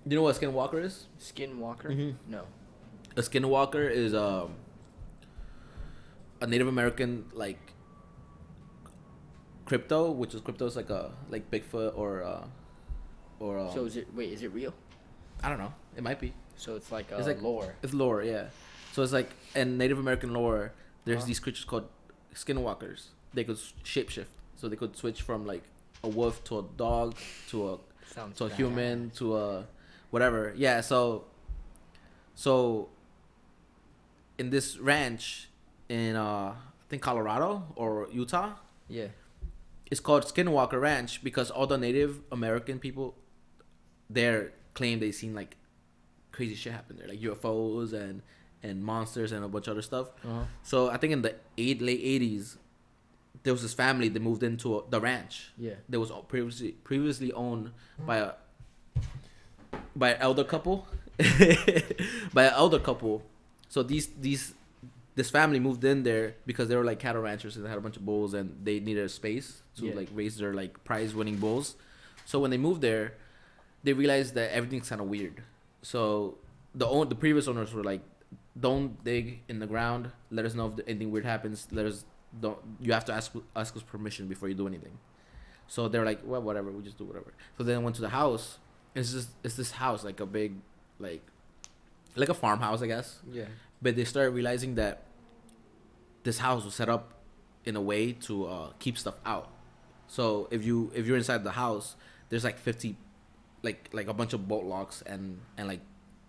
You know what a skinwalker is? SkinWalker? No. A skinwalker is a Native American crypto, which is crypto is like a like Bigfoot or So is it? Wait, is it real? I don't know. It might be. So it's like It's like lore. it's lore, yeah. So it's like in Native American lore, there's Uh-huh. these creatures called skinwalkers. They could shapeshift, so they could switch from like a wolf to a dog to a Sounds to a badass. human to a whatever. Yeah. So in this ranch in I think Colorado or Utah, Yeah. it's called Skinwalker Ranch because all the Native American people there claim they seen like crazy shit happen there, like UFOs and monsters and a bunch of other stuff. Uh-huh. So I think in the late '80s, there was this family that moved into the ranch. Yeah. That was previously owned by a by an elder couple, by an elder couple. So this family moved in there because they were like cattle ranchers and they had a bunch of bulls and they needed a space to Yeah. like raise their like prize winning bulls. So when they moved there, they realized that everything's kind of weird. So the previous owners were like, "Don't dig in the ground. Let us know if anything weird happens. Let us don't. You have to ask us permission before you do anything." So they're like, "Well, whatever. We just do whatever." So then went to the house. It's this house like a big like a farmhouse, I guess. Yeah. But they started realizing that this house was set up in a way to keep stuff out. So if you're inside the house, there's like 50 like a bunch of bolt locks and like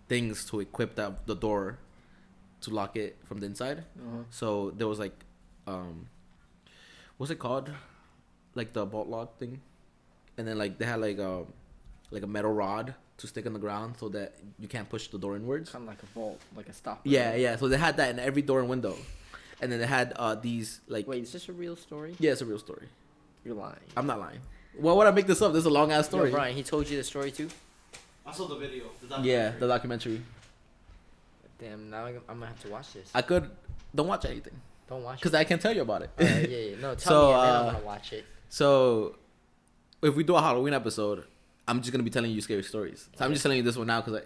things to equip the door to lock it from the inside. Uh-huh. So there was like what's it called? Like the bolt lock thing. And then like they had like a metal rod to stick on the ground so that you can't push the door inwards. Kind of like a vault, like a stopper. Yeah, yeah. So they had that in every door and window. And then they had these like Wait, is this a real story? yeah, it's a real story. You're lying. I'm not lying. Well, would I make this up? This is a long ass story. Yo, Brian, he told you the story too? I saw the video. Yeah, the documentary. Damn, now I'm gonna have to watch this. I could don't watch anything Don't watch because it. I can tell you about it. Alright, yeah. No, tell So, me and then I'm uh, gonna watch it. So, if we do a Halloween episode, I'm just gonna be telling you scary stories. So I'm just telling you this one now because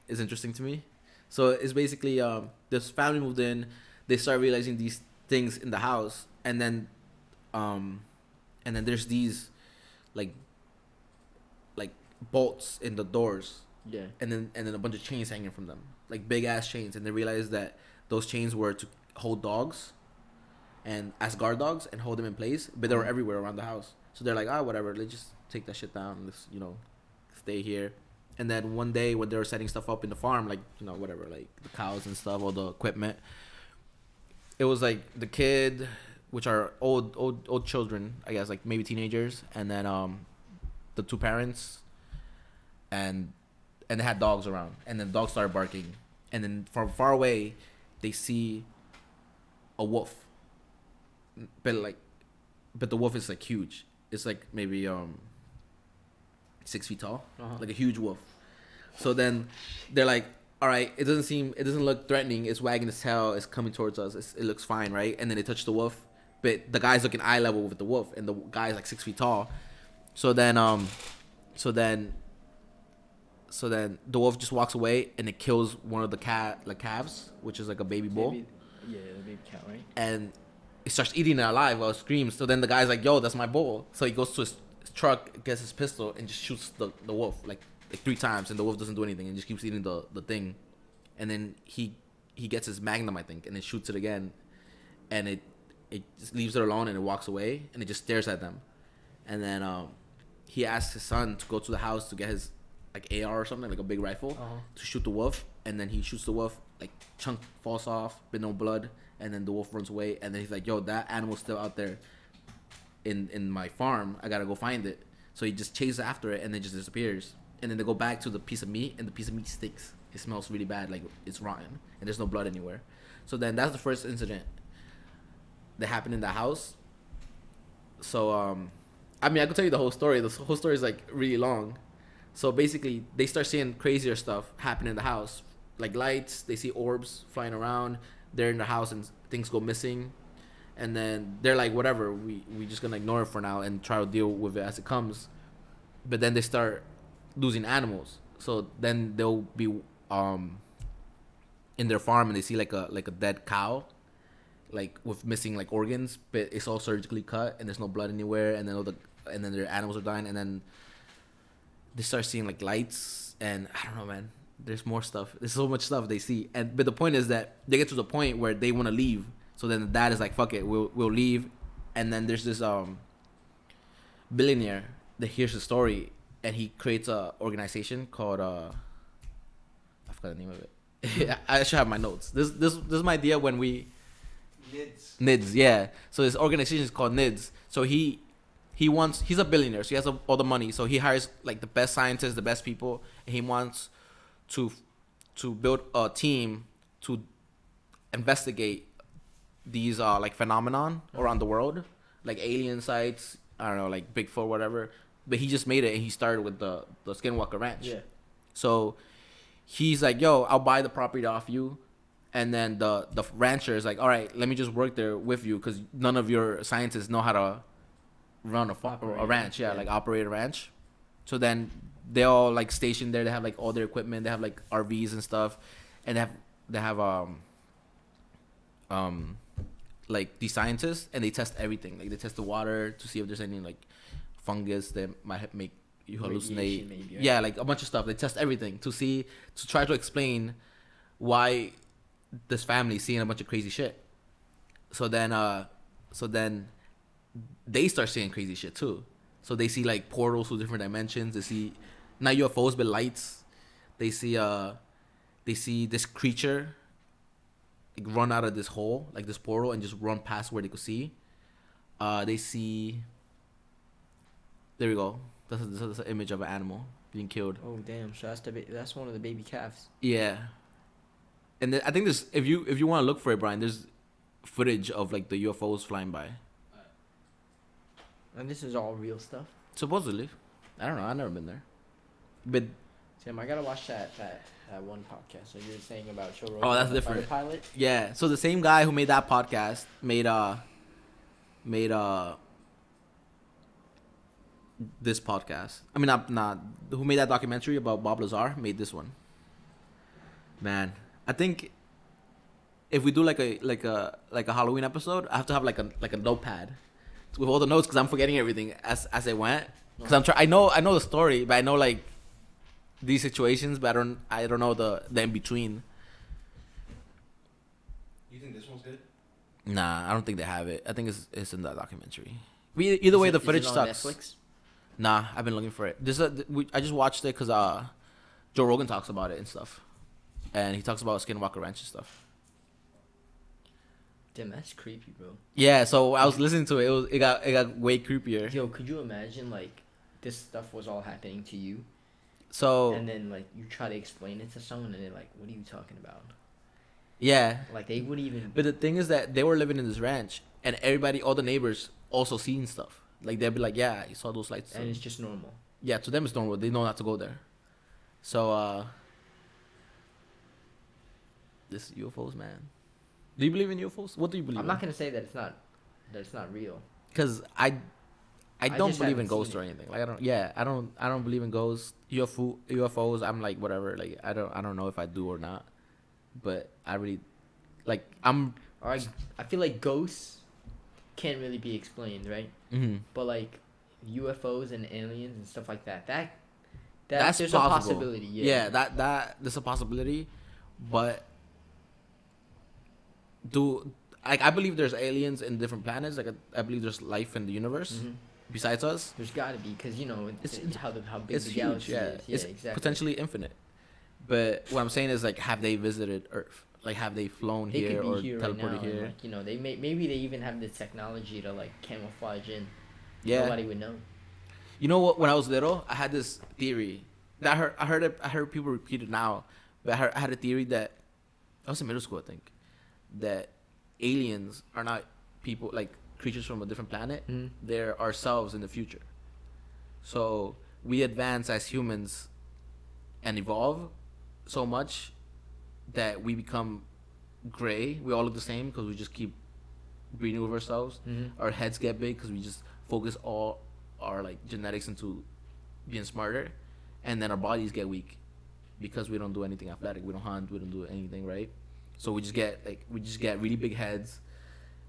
it's interesting to me. So it's basically this family moved in, they start realizing these things in the house, and then there's these like bolts in the doors, Yeah. and then a bunch of chains hanging from them, like big ass chains, and they realized that those chains were to hold dogs and as guard dogs and hold them in place, but they were everywhere around the house. So they're like, whatever, let's just take that shit down. Let's stay here. And then one day when they were setting stuff up in the farm, like whatever, like the cows and stuff, all the equipment, it was like the kid, which are old children, I guess, like maybe teenagers, and then the two parents, and they had dogs around, and then dogs started barking, and then from far away, they see a wolf, but the wolf is like huge. It's like maybe 6 feet tall, like a huge wolf. So then they're like, all right, it doesn't look threatening. It's wagging its tail. It's coming towards us. It looks fine, right? And then they touch the wolf, but the guy's looking eye level with the wolf, and the guy's like 6 feet tall. So then the wolf just walks away, and it kills one of the calves, which is like a baby bull, Yeah, the baby cat, right? and it starts eating it alive while it screams. So then the guy's like, "Yo, that's my bull." So he goes to his truck, gets his pistol, and just shoots the wolf like 3 times, and the wolf doesn't do anything and just keeps eating the thing. And then he gets his magnum, I think, and then shoots it again, and it just leaves it alone, and it walks away, and it just stares at them. And then he asks his son to go to the house to get his like AR or something, like a big rifle, to shoot the wolf. And then he shoots the wolf, like chunk falls off, but no blood. And then the wolf runs away. And then he's like, "Yo, that animal's still out there in my farm. I gotta go find it." So he just chases after it, and then just disappears. And then they go back to the piece of meat, and the piece of meat stinks. It smells really bad, like it's rotten, and there's no blood anywhere. So then that's the first incident that happened in the house. So I mean, I could tell you the whole story. The whole story is like really long. So basically, they start seeing crazier stuff happen in the house, like lights. They see orbs flying around. They're in the house and things go missing, and then they're like, "Whatever, we just gonna ignore it for now and try to deal with it as it comes." But then they start losing animals. So then they'll be in their farm and they see like a dead cow, like with missing like organs, but it's all surgically cut and there's no blood anywhere, and then their animals are dying, and then they start seeing like lights, and I don't know, man. There's more stuff. There's so much stuff they see, but the point is that they get to the point where they want to leave. So then the dad is like, "Fuck it, we'll leave," and then there's this billionaire that hears the story, and he creates a organization called I forgot the name of it. I should have my notes. This is my idea when we NIDS, yeah. So this organization is called NIDS. So he's a billionaire, so he has all the money. So he hires like the best scientists, the best people, and he wants to build a team to investigate these like phenomenon around the world, like alien sites. I don't know, like Bigfoot, whatever. But he just made it, and he started with the SkinWalker Ranch. Yeah. So he's like, "Yo, I'll buy the property off you." And then the rancher is like, "All right, let me just work there with you, because none of your scientists know how to run a ranch, like operate a ranch." So then they all like stationed there. They have like all their equipment. They have like RVs and stuff, and they have like these scientists, and they test everything. Like they test the water to see if there's any like fungus that might make you hallucinate. Maybe, right? Yeah, like a bunch of stuff. They test everything to try to explain why this family is seeing a bunch of crazy shit. So then they start seeing crazy shit too. So they see like portals to different dimensions. They see not UFOs but lights. They see this creature like run out of this hole, like this portal, and just run past where they could see. They see. There we go. That's an image of an animal being killed. Oh damn! So that's one of the baby calves. Yeah. And I think there's if you want to look for it, Brian, there's footage of like the UFOs flying by. And this is all real stuff. Supposedly, I don't know. I've never been there, but Tim, I gotta watch that one podcast. So you're saying about Joe Rogan? Oh, that's the different. fighter pilot. yeah. So the same guy who made that podcast made this podcast. I mean, not who made that documentary about Bob Lazar made this one. Man, I think if we do like a Halloween episode, I have to have like a notepad with all the notes, because I'm forgetting everything as it went. Because I know the story, but I know like these situations, but I don't know the in between. You think this one's good? Nah, I don't think they have it. I think it's in that documentary. Either way, the footage is it on sucks. Netflix? Nah, I've been looking for it. I just watched it because Joe Rogan talks about it and stuff, and he talks about SkinWalker Ranch and stuff. Damn, that's creepy, bro. Yeah, so I was listening to it. It got way creepier. Yo, could you imagine like this stuff was all happening to you, So and then like you try to explain it to someone, and they're like, "What are you talking about?" yeah, Like they would even. but the thing is that they were living in this ranch, and all the neighbors also seeing stuff. Like they'd be like, "Yeah, you saw those lights." And it's just normal. Yeah, to them it's normal. They know not to go there. So this UFOs, man. Do you believe in UFOs? What do you believe? I'm not gonna say that it's not real. Because I don't just believe in haven't ghosts seen or it. anything. Like I don't believe in ghosts. UFOs. I'm like whatever. Like I don't know if I do or not. But I really like I'm. Or I feel like ghosts can't really be explained, right? Mm-hmm. But like UFOs and aliens and stuff like that, That's there's possible. a possibility. Yeah, that there's a possibility, but I believe there's aliens in different planets. Like I believe there's life in the universe Mhm. besides us. There's got to be, because you know It's- how big It's the huge. galaxy Yeah, is. Yeah, it's exactly. potentially infinite. But what I'm saying is like, have they visited Earth? Like, have they flown They here could or be here right now, teleported and, here? like, you know, maybe they even have the technology to like camouflage in. Yeah. Nobody would know. You know what? When I was little, I had this theory that I heard people repeat it now, but I had a theory that I was in middle school, I think, that aliens are not people, like creatures from a different planet. Mhm. They're ourselves in the future. So we advance as humans and evolve so much that we become gray. We all look the same because we just keep breeding with ourselves. Mhm. Our heads get big because we just focus all our like genetics into being smarter, and then our bodies get weak because we don't do anything athletic. We don't hunt. We don't do anything, right? So we just get really big heads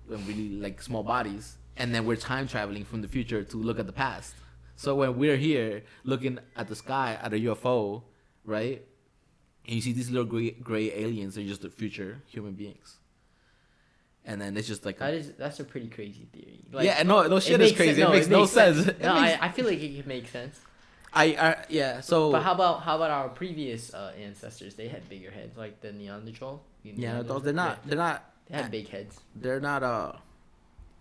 and really like small bodies, and then we're time traveling from the future to look at the past. So when we're here looking at the sky at a UFO, right, and you see these little gray aliens, they're just the future human beings. And then it's just like that's a pretty crazy theory. Like, yeah, no shit is crazy. It makes no sense. I feel like it makes sense. Yeah. So, but how about our previous ancestors? They had bigger heads, like the Neanderthal. Yeah, they're not. They had big heads. They're not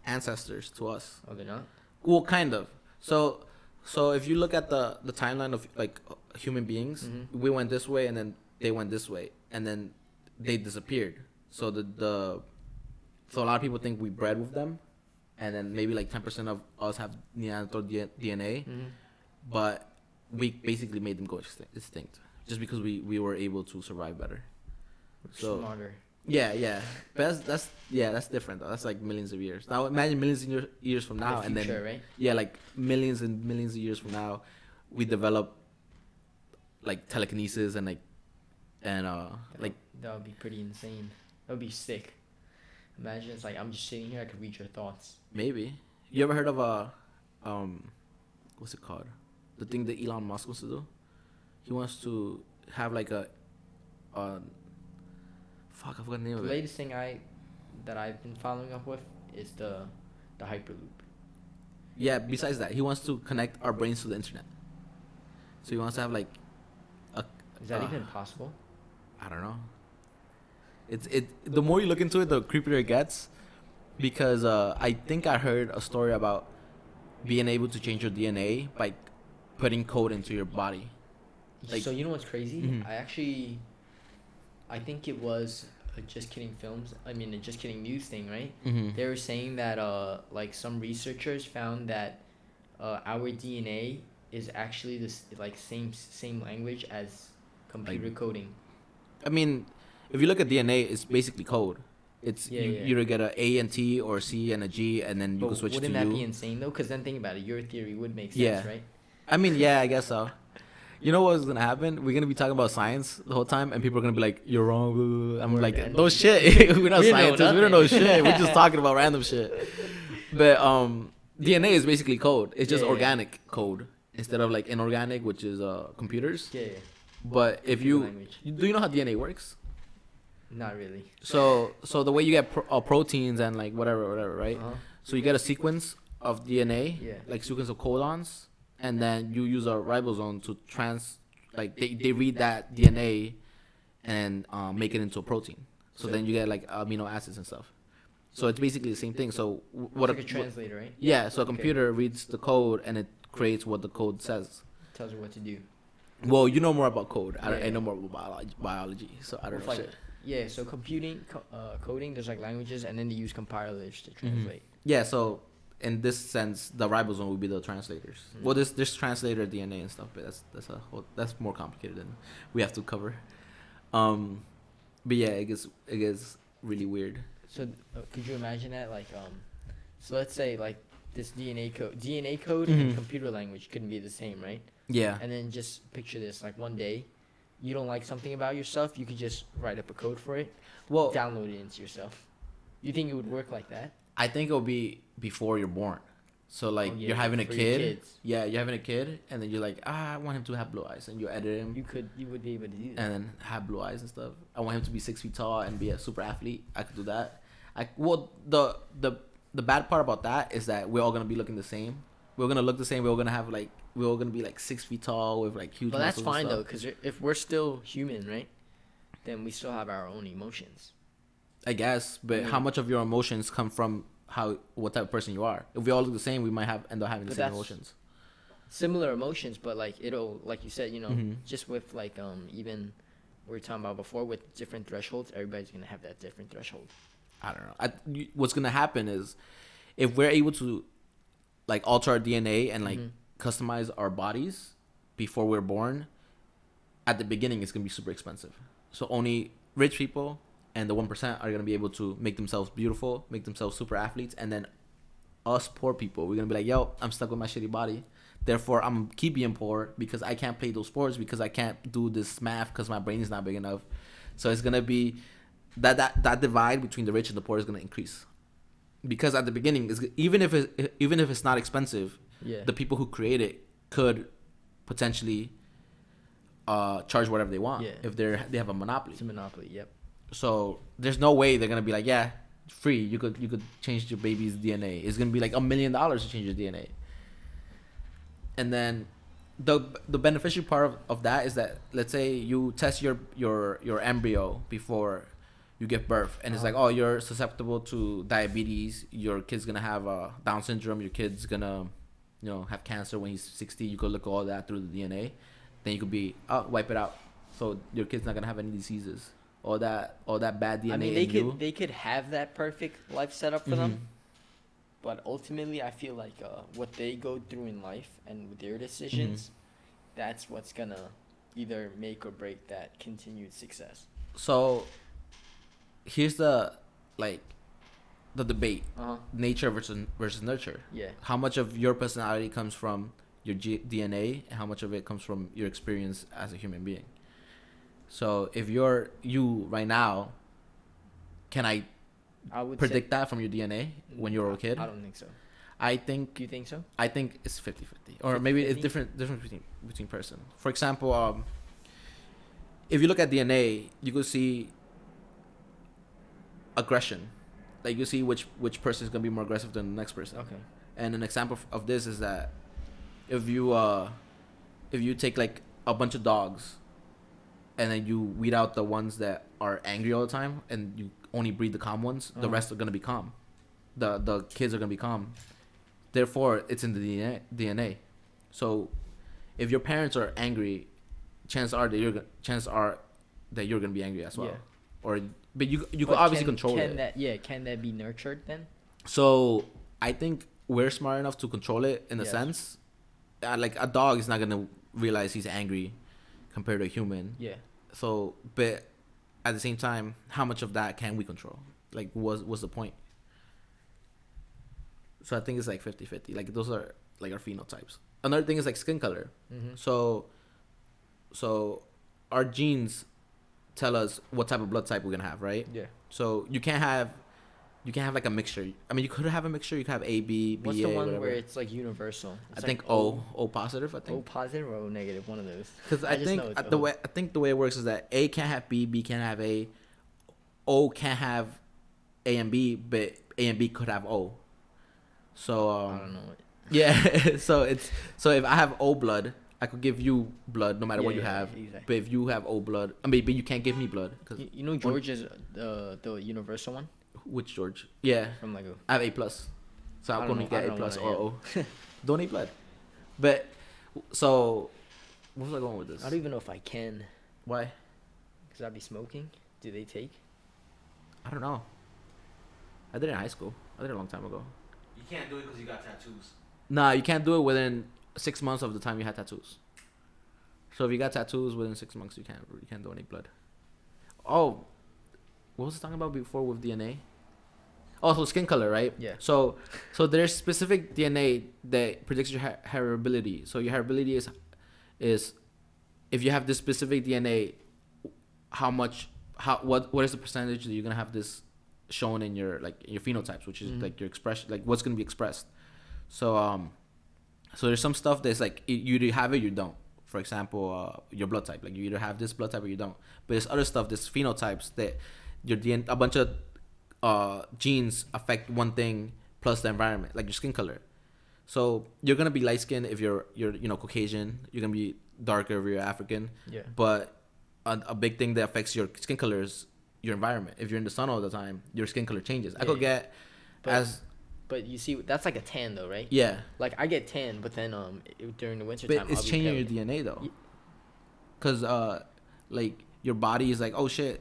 ancestors to us. Oh, they're not. Well, kind of. So if you look at the timeline of like human beings, we went this way and then they went this way and then they disappeared. So so a lot of people think we bred with them, and then maybe like 10% of us have Neanderthal DNA, but we basically made them go extinct just because we were able to survive better. So smarter. Yeah. But that's different though. That's like millions of years. Now imagine millions of years from now, the future, and then right? Yeah, like millions and millions of years from now, we develop like telekinesis and like that would be pretty insane. That would be sick. Imagine it's like I'm just sitting here, I could read your thoughts. Maybe. You ever heard of what's it called? The thing that Elon Musk wants to do? He wants to have like fuck, I forgot the name of it. The latest thing that I've been following up with is the Hyperloop. Yeah, besides that, he wants to connect our brains to the internet. So he wants to have like is that even possible? I don't know. The more you look into it, the creepier it gets, because I think I heard a story about being able to change your DNA by putting code into your body. Like, so you know what's crazy? Mm-hmm. I think it was a Just Kidding Films. I mean, a Just Kidding News thing, right? Mm-hmm. They were saying that like some researchers found that our DNA is actually this like same language as computer coding. I mean, if you look at DNA, it's basically code. It's you either get a A and T or C and a G, and then you can switch to U. Wouldn't that be insane though? Because then think about it, your theory would make sense, right? I mean, yeah, I guess so. You know what's gonna happen? We're gonna be talking about science the whole time, and people are gonna be like, "You're wrong." Blah, blah, blah. I'm like, "No shit. We're not scientists. We don't know shit. We're just talking about random shit." But DNA is basically code. It's just organic code instead of like inorganic, which is computers. Yeah. But if do you know how DNA works? Not really. So the way you get proteins and like whatever, right? Uh-huh. So you get a sequence of DNA, like sequence of codons, and then you use a ribosome to they read that DNA and make it into a protein. So then you get like amino acids and stuff. So it's basically the same thing. So like a translator, right? Yeah. So a computer reads the code and it creates what the code says. Tells you what to do. Well, you know more about code. I know more about biology, so I don't know shit. Yeah, so coding, there's like languages, and then they use compilers to translate. Yeah, so in this sense, the ribosome would be the translators. Well, there's translator DNA and stuff, but that's more complicated than we have to cover. But yeah, it gets really weird. So could you imagine that, like, so let's say like this DNA code and computer language couldn't be the same, right? Yeah. And then just picture this, like one day, you don't like something about yourself, you could just write up a code for it, download it into yourself. You think it would work like that? I think it'll be before you're born. So like you're having a kid. Yeah, you're having a kid, and then you're like, I want him to have blue eyes, and you edit him. You would be able to do that. And then have blue eyes and stuff. I want him to be 6 feet tall and be a super athlete. I could do that. The bad part about that is that we're all gonna be looking the same. We're gonna look the same. We're all gonna be like 6 feet tall with like huge. But that's fine though, because if we're still human, right? Then we still have our own emotions. I guess, but how much of your emotions come from what type of person you are? If we all look the same, we might end up having the same emotions. Similar emotions, but like it'll, like you said, just with like even we were talking about before with different thresholds, everybody's gonna have that different threshold. I don't know. What's gonna happen is if we're able to like alter our DNA and like customize our bodies before we're born, at the beginning it's gonna be super expensive. So only rich people and the 1% are gonna be able to make themselves beautiful, make themselves super athletes, and then us poor people, we're gonna be like, yo, I'm stuck with my shitty body. Therefore, I'm keep being poor because I can't play those sports because I can't do this math because my brain is not big enough. So it's gonna be that divide between the rich and the poor is gonna increase because at the beginning, even if it's not expensive, Yeah. the people who create it could potentially charge whatever they want Yeah. if they have a monopoly. It's a monopoly. Yep. So there's no way they're gonna be like, yeah, free. You could change your baby's DNA. It's gonna be like $1 million to change your DNA. And then the beneficial part of that is that let's say you test your embryo before you give birth, and it's like, oh, you're susceptible to diabetes. Your kid's gonna have Down syndrome. Your kid's gonna, have cancer when he's 60. You could look at all that through the DNA. Then you could be, wipe it out. So your kid's not gonna have any diseases. All that bad DNA. I mean, they could have that perfect life set up for them, Mm-hmm. but ultimately, I feel like what they go through in life and with their decisions, that's what's gonna either make or break that continued success. So here's the debate: nature versus nurture. Yeah. How much of your personality comes from your DNA, and how much of it comes from your experience as a human being? So if you're you right now, can I would predict that from your DNA when you were a kid? I don't think so. I think Do you think so? I think it's 50-50. Or maybe it's 50-50? different between person. For example, if you look at DNA, you could see aggression. Like you see which person is gonna be more aggressive than the next person. Okay. And an example of this is that if you take like a bunch of dogs and then you weed out the ones that are angry all the time and you only breed the calm ones, the rest are gonna be calm. The kids are gonna be calm. Therefore, it's in the DNA. So, if your parents are angry, chances are that you're gonna be angry as well. Yeah. But you could obviously control it. Can that be nurtured then? So I think we're smart enough to control it in a Yes. sense. Like a dog is not gonna realize he's angry compared to a human. Yeah. So, but at the same time, how much of that can we control? Like, what's the point? So I think it's like 50-50. Like those are like our phenotypes. Another thing is like skin color. Mm-hmm. So our genes tell us what type of blood type we're gonna have, right? Yeah. So you can't have like a mixture. I mean, you could have a mixture. You could have A, B, B, What's A, the one whatever. where it's like universal? I It's think like O positive. I O think. positive or O negative, one of those. Because I just think know it's the O. way it works is that A can't have B, B can't have A, O can't have A and B, but A and B could have O. So I don't know. yeah. so if I have O blood, I could give you blood no matter what you have. Exactly. But if you have O blood, I mean, but you can't give me blood because You know George is the universal one which George? Yeah, from Lego. I have A plus, so I I'm don't gonna know- I get A don't plus know or what O. Donate blood. But so, where was I going with this? I don't even know if I can, Why? because I'd be smoking. Do they take? I don't know. I did it in high school. I did it a long time ago. You can't do it because you got tattoos. Nah, you can't do it within 6 months of the time you had tattoos. So if you got tattoos within 6 months, you can't donate blood. Oh, what was I talking about before with DNA? Oh, so skin color, right? Yeah. So there's specific DNA that predicts your heritability. So your heritability is if you have this specific DNA, what is the percentage that you're gonna have this shown in your phenotypes, which is like your expression, like what's gonna be expressed. So there's some stuff that's like you either have it or you don't. For example, your blood type, like you either have this blood type or you don't. But there's other stuff, there's phenotypes that your DNA, a bunch of genes affect one thing plus the environment, like your skin color. So you're gonna be light skinned if you're Caucasian. You're gonna be darker if you're African. Yeah. But a big thing that affects your skin color is your environment. If you're in the sun all the time, your skin color changes. I could get But you see, that's like a tan though, right? yeah. Like I get tan, but then during the winter But time, it's I'll be changing pale. your DNA though, because like your body is like, oh shit,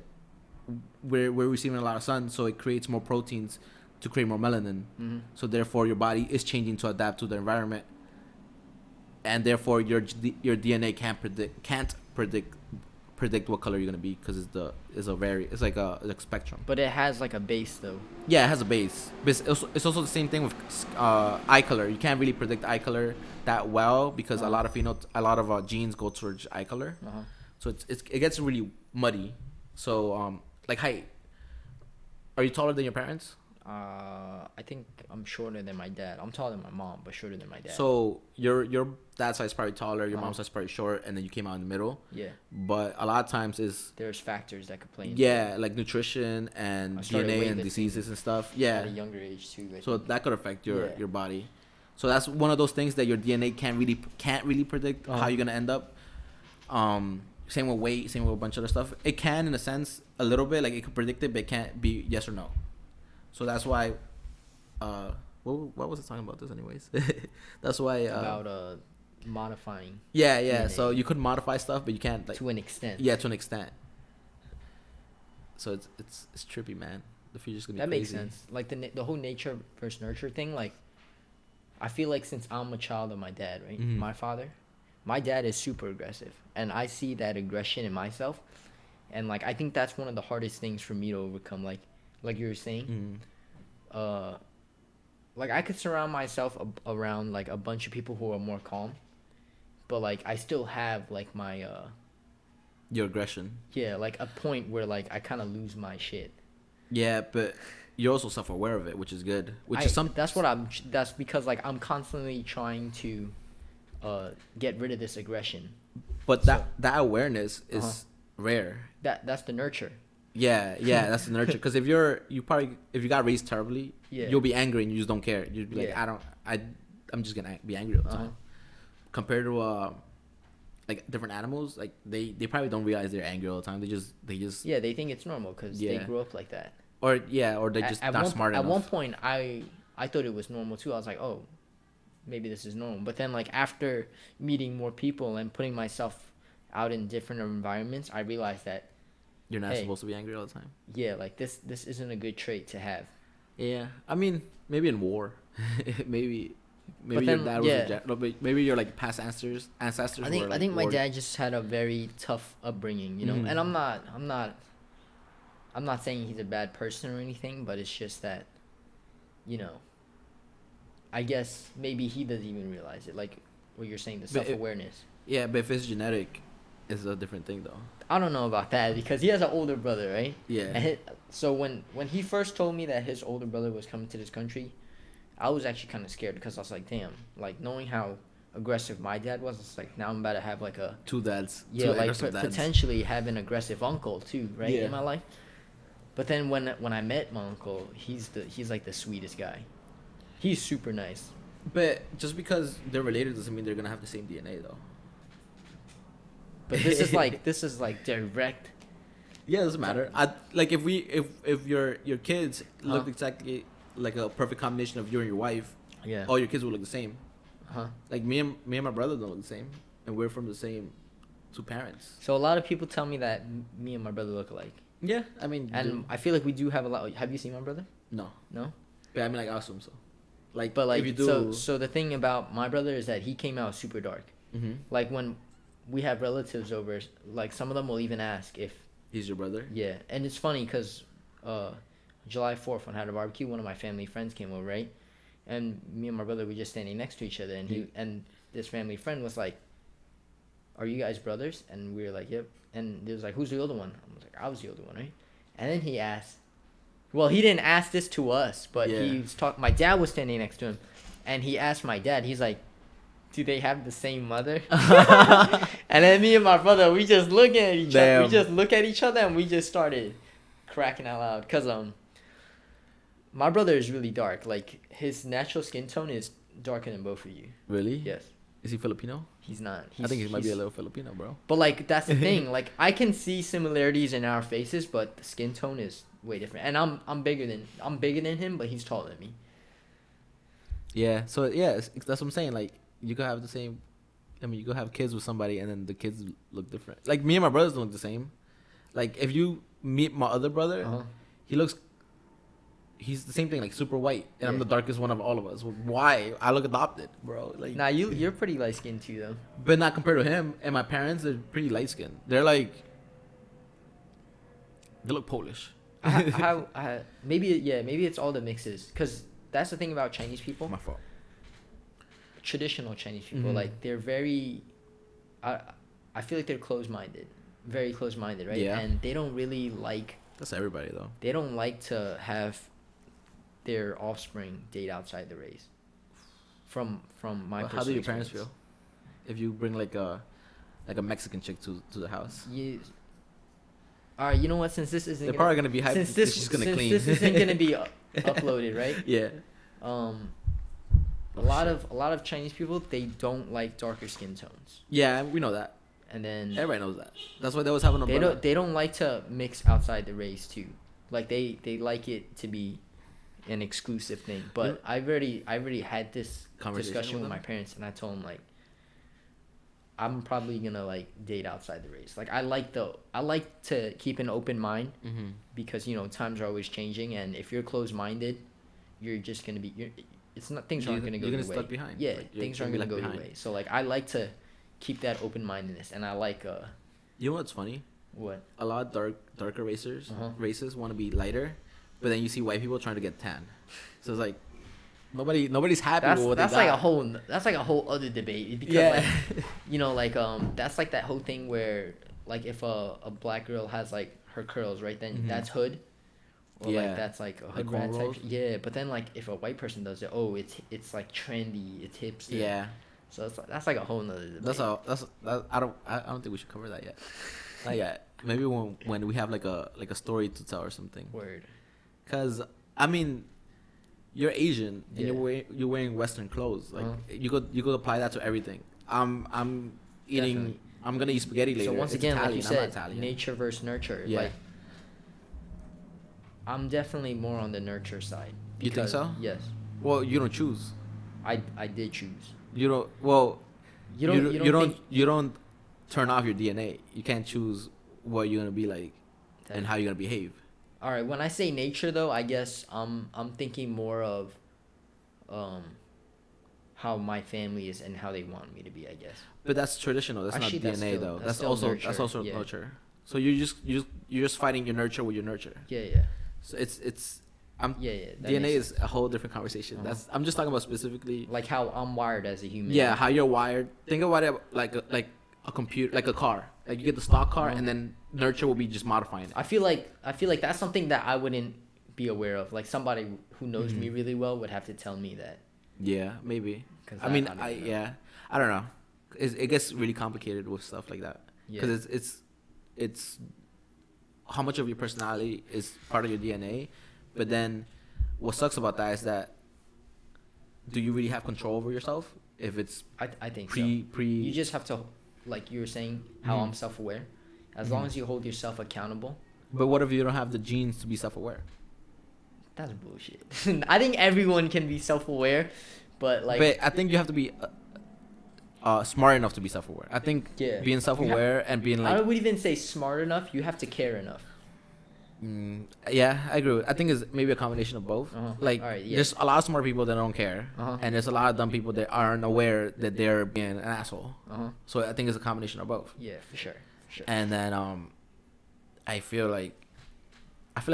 we're receiving a lot of sun, so it creates more proteins to create more melanin. So therefore, your body is changing to adapt to the environment, and therefore your DNA can't predict predict what color you're gonna be because it's like a spectrum. But it has like a base though. Yeah, it has a base. But it's also the same thing with eye color. You can't really predict eye color that well because a lot of genes go towards eye color. So it gets really muddy. So like height. Are you taller than your parents? I think I'm shorter than my dad. I'm taller than my mom, but shorter than my dad. So your dad's size is probably taller, your mom's size is probably short, and then you came out in the middle. Yeah. But a lot of times there's factors that could play into it. like nutrition and I started DNA and weightlifting diseases and stuff. Yeah. At a younger age too. I So think. that could affect your body. So that's one of those things that your DNA can't really predict how you're gonna end up. Same with weight, same with a bunch of other stuff. It can, in a sense, a little bit, like it could predict it, but it can't be yes or no. So that's why. What was I talking about this anyways? That's why. About modifying. Yeah. DNA. So you could modify stuff, but you can't like. To an extent. Yeah, to an extent. So it's trippy, man. The future's gonna be That crazy. makes sense. Like the whole nature versus nurture thing. Like, I feel like since I'm a child of my dad, right? Mhm. My father, my dad is super aggressive, and I see that aggression in myself, and like I think that's one of the hardest things for me to overcome. Like you were saying, like I could surround myself around like a bunch of people who are more calm, but like I still have like my Your aggression. yeah, like a point where like I kind of lose my shit. Yeah, but you're also self-aware of it, which is good. That's because like I'm constantly trying to get rid of this aggression. But that awareness is rare. That's the nurture. Yeah, that's the nurture. Because if you got raised terribly, you'll be angry and you just don't care. You'd be like, I'm just gonna be angry all the time. Compared to like different animals, like they probably don't realize they're angry all the time. They just they think it's normal because they grew up like that. Or they just not smart enough. At one point, I thought it was normal too. I was like, oh, maybe this is normal. But then like after meeting more people and putting myself out in different environments, I realized that you're not supposed to be angry all the time. Yeah, like this isn't a good trait to have. Yeah, I mean maybe in war, maybe but your then, dad was maybe your like past ancestors. I think my dad just had a very tough upbringing, you know. And I'm not saying he's a bad person or anything, but it's just that, you know, I guess maybe he doesn't even realize it. Like what you're saying, the self-awareness. Yeah, but if it's genetic, it's a different thing though. I don't know about that because he has an older brother, right? Yeah. And so when he first told me that his older brother was coming to this country, I was actually kind of scared because I was like, damn, like knowing how aggressive my dad was, it's like now I'm about to have like a two dads. Yeah, two like dads. potentially have an aggressive uncle too, right? In my life. But then when I met my uncle, he's like the sweetest guy. He's super nice. But just because they're related doesn't mean they're gonna have the same DNA though. But this is like direct. Yeah, it doesn't matter. Like if your kids look exactly like a perfect combination of you and your wife, all your kids will look the same. Like me and my brother don't look the same, and we're from the same two parents. So a lot of people tell me that me and my brother look alike. Yeah, I mean, and I feel like we do have a lot. Have you seen my brother? No. No. But I mean, like I assume so. Like, but like if you do... so the thing about my brother is that he came out super dark. Like when we have relatives over, like some of them will even ask if he's your brother. Yeah, and it's funny because July 4th when I had a barbecue, one of my family friends came over, right? And me and my brother were just standing next to each other, and this family friend was like, "Are you guys brothers?" And we were like, "Yep." And he was like, "Who's the older one?" I was like, "I was the older one, right?" And then he asked, well, he didn't ask this to us, but he was talking. My dad was standing next to him, and he asked my dad. He's like, "Do they have the same mother?" And then me and my brother, we just look at each other. We just look at each other, and we just started cracking out loud. Cause my brother is really dark. Like his natural skin tone is darker than both of you. Really? Yes. Is he Filipino? He's not. I think he might be a little Filipino, bro. But like that's the thing. Like I can see similarities in our faces, but the skin tone is way different. And I'm bigger than him, but he's taller than me. Yeah. So yeah, that's what I'm saying. Like you could have the same. I mean, you could have kids with somebody, and then the kids look different. Like me and my brothers don't look the same. Like if you meet my other brother, he's the same thing, like super white, and I'm the darkest one of all of us. Why? I look adopted, bro. Like nah, you're pretty light skinned too, though. But not compared to him. And my parents are pretty light skinned. They're like They look Polish. Maybe it's all the mixes, because that's the thing about Chinese people. My fault. Traditional Chinese people, Mhm. like they're very, I feel like they're closed-minded, very closed-minded, right? Yeah. And they don't really like. That's everybody though. They don't like to have their offspring date outside the race. From my Well, how do your parents feel if you bring like a Mexican chick to the house? You, all right, you know what? Since this isn't They're probably gonna be hyped. She's gonna clean. This isn't gonna be uploaded, right? Yeah. A lot of Chinese people, they don't like darker skin tones, Yeah, we know that. and then Everybody knows that. That's why they always have an umbrella. they don't like to mix outside the race too. Like they like it to be an exclusive thing. But I've already had this discussion with my parents, and I told them, like, I'm probably gonna like date outside the race. Like I like to keep an open mind, Mm-hmm. because times are always changing, and if you're closed minded, you're just gonna be it's not things aren't gonna go You're your gonna way. stuck behind. Yeah, Like, you're things aren't gonna gonna be go left your behind. way. So like I like to keep that open mindedness, and I like You know what's funny? what A lot of darker races want to be lighter, but then you see white people trying to get tan. So it's like nobody's happy with what that's they like got. that's like a whole other debate, because Yeah. like that's like that whole thing where, like, if a black girl has like her curls, right, then Mhm. that's hood, or Yeah. like that's like a Like hood rat type. cornrows? Yeah, but then like if a white person does it, it's like trendy, it's hipster. Yeah. So that's like a whole nother debate. I don't think we should cover that yet. Not yet. Maybe when we have like a story to tell or something. Word. Cause I mean, you're Asian and Yeah. you're wearing Western clothes. Like Uh-huh. you could apply that to everything. I'm eating. Definitely. I'm gonna eat spaghetti later. So once It's again, Italian. like you I'm not said, Italian. nature versus nurture. Yeah. Like, I'm definitely more on the nurture side. You think so? Yes, Well, you don't choose. I did choose. You don't. Well, You don't think you don't turn off your DNA. You can't choose what you're gonna be like that- and how you're gonna behave. All right, when I say nature though, I guess I'm thinking more of how my family is and how they want me to be, I guess. But that's traditional. That's Actually, not that's DNA still- though. that's That's still also nurture, yeah. nurture. So you're just fighting your nurture with your nurture. Yeah. So it's I'm Yeah. That DNA makes is a whole different conversation. Uh-huh. That's I'm just talking about specifically. like how I'm wired as a human. Yeah, how you're wired. Think about it like a computer, like a car. Like you get the stock car, Uh-huh. and then nurture will be just modifying it. I feel like that's something that I wouldn't be aware of. Like somebody who knows me Mhm. really well would have to tell me that. Yeah, maybe. 'Cause I mean, don't I know. yeah, I don't know. It gets really complicated with stuff like that Yeah. because it's how much of your personality is part of your DNA, but then what sucks about that is that do you really have control over yourself if it's I think pre so. pre You just have to, like you were saying, how Mhm. I'm self-aware. As long Mhm. as you hold yourself accountable. But what if you don't have the genes to be self-aware? That's bullshit. I think everyone can be self-aware, but like But I think you have to be smart enough to be self-aware. I think Yeah. being self-aware and being I like would even say smart enough. You have to care enough. yeah, I agree. I think it's maybe a combination of both. Uh-huh. Like, Alright, yeah. there's a lot of smart people that don't care, Uh-huh. and there's a lot of dumb people that aren't aware that they're being an asshole. So I think it's a combination of both. Yeah, for sure. And then I feel like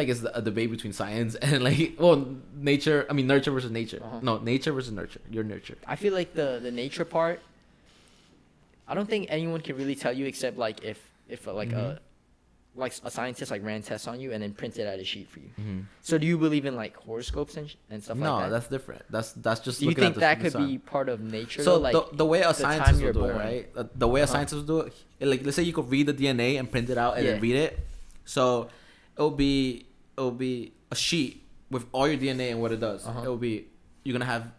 it's a debate between science and like nature. I mean, nurture versus nature. Uh-huh. No, nature versus nurture. Your nurture. I feel like the nature part. I don't think anyone can really tell you except like if like Mhm. a scientist like ran tests on you and then printed out a sheet for you. Mm-hmm. So do you believe in like horoscopes and stuff No, like that? that's different. That's just. Do you looking at think that the could sun. be part of nature? So though? Like the way a the scientist time will you're do it, born. right? The way a Uh-huh. scientist will do it, like let's say you could read the DNA and print it out and then Yeah. read it. So it'll be a sheet with all your DNA and what it does. Uh-huh. It'll be you're gonna have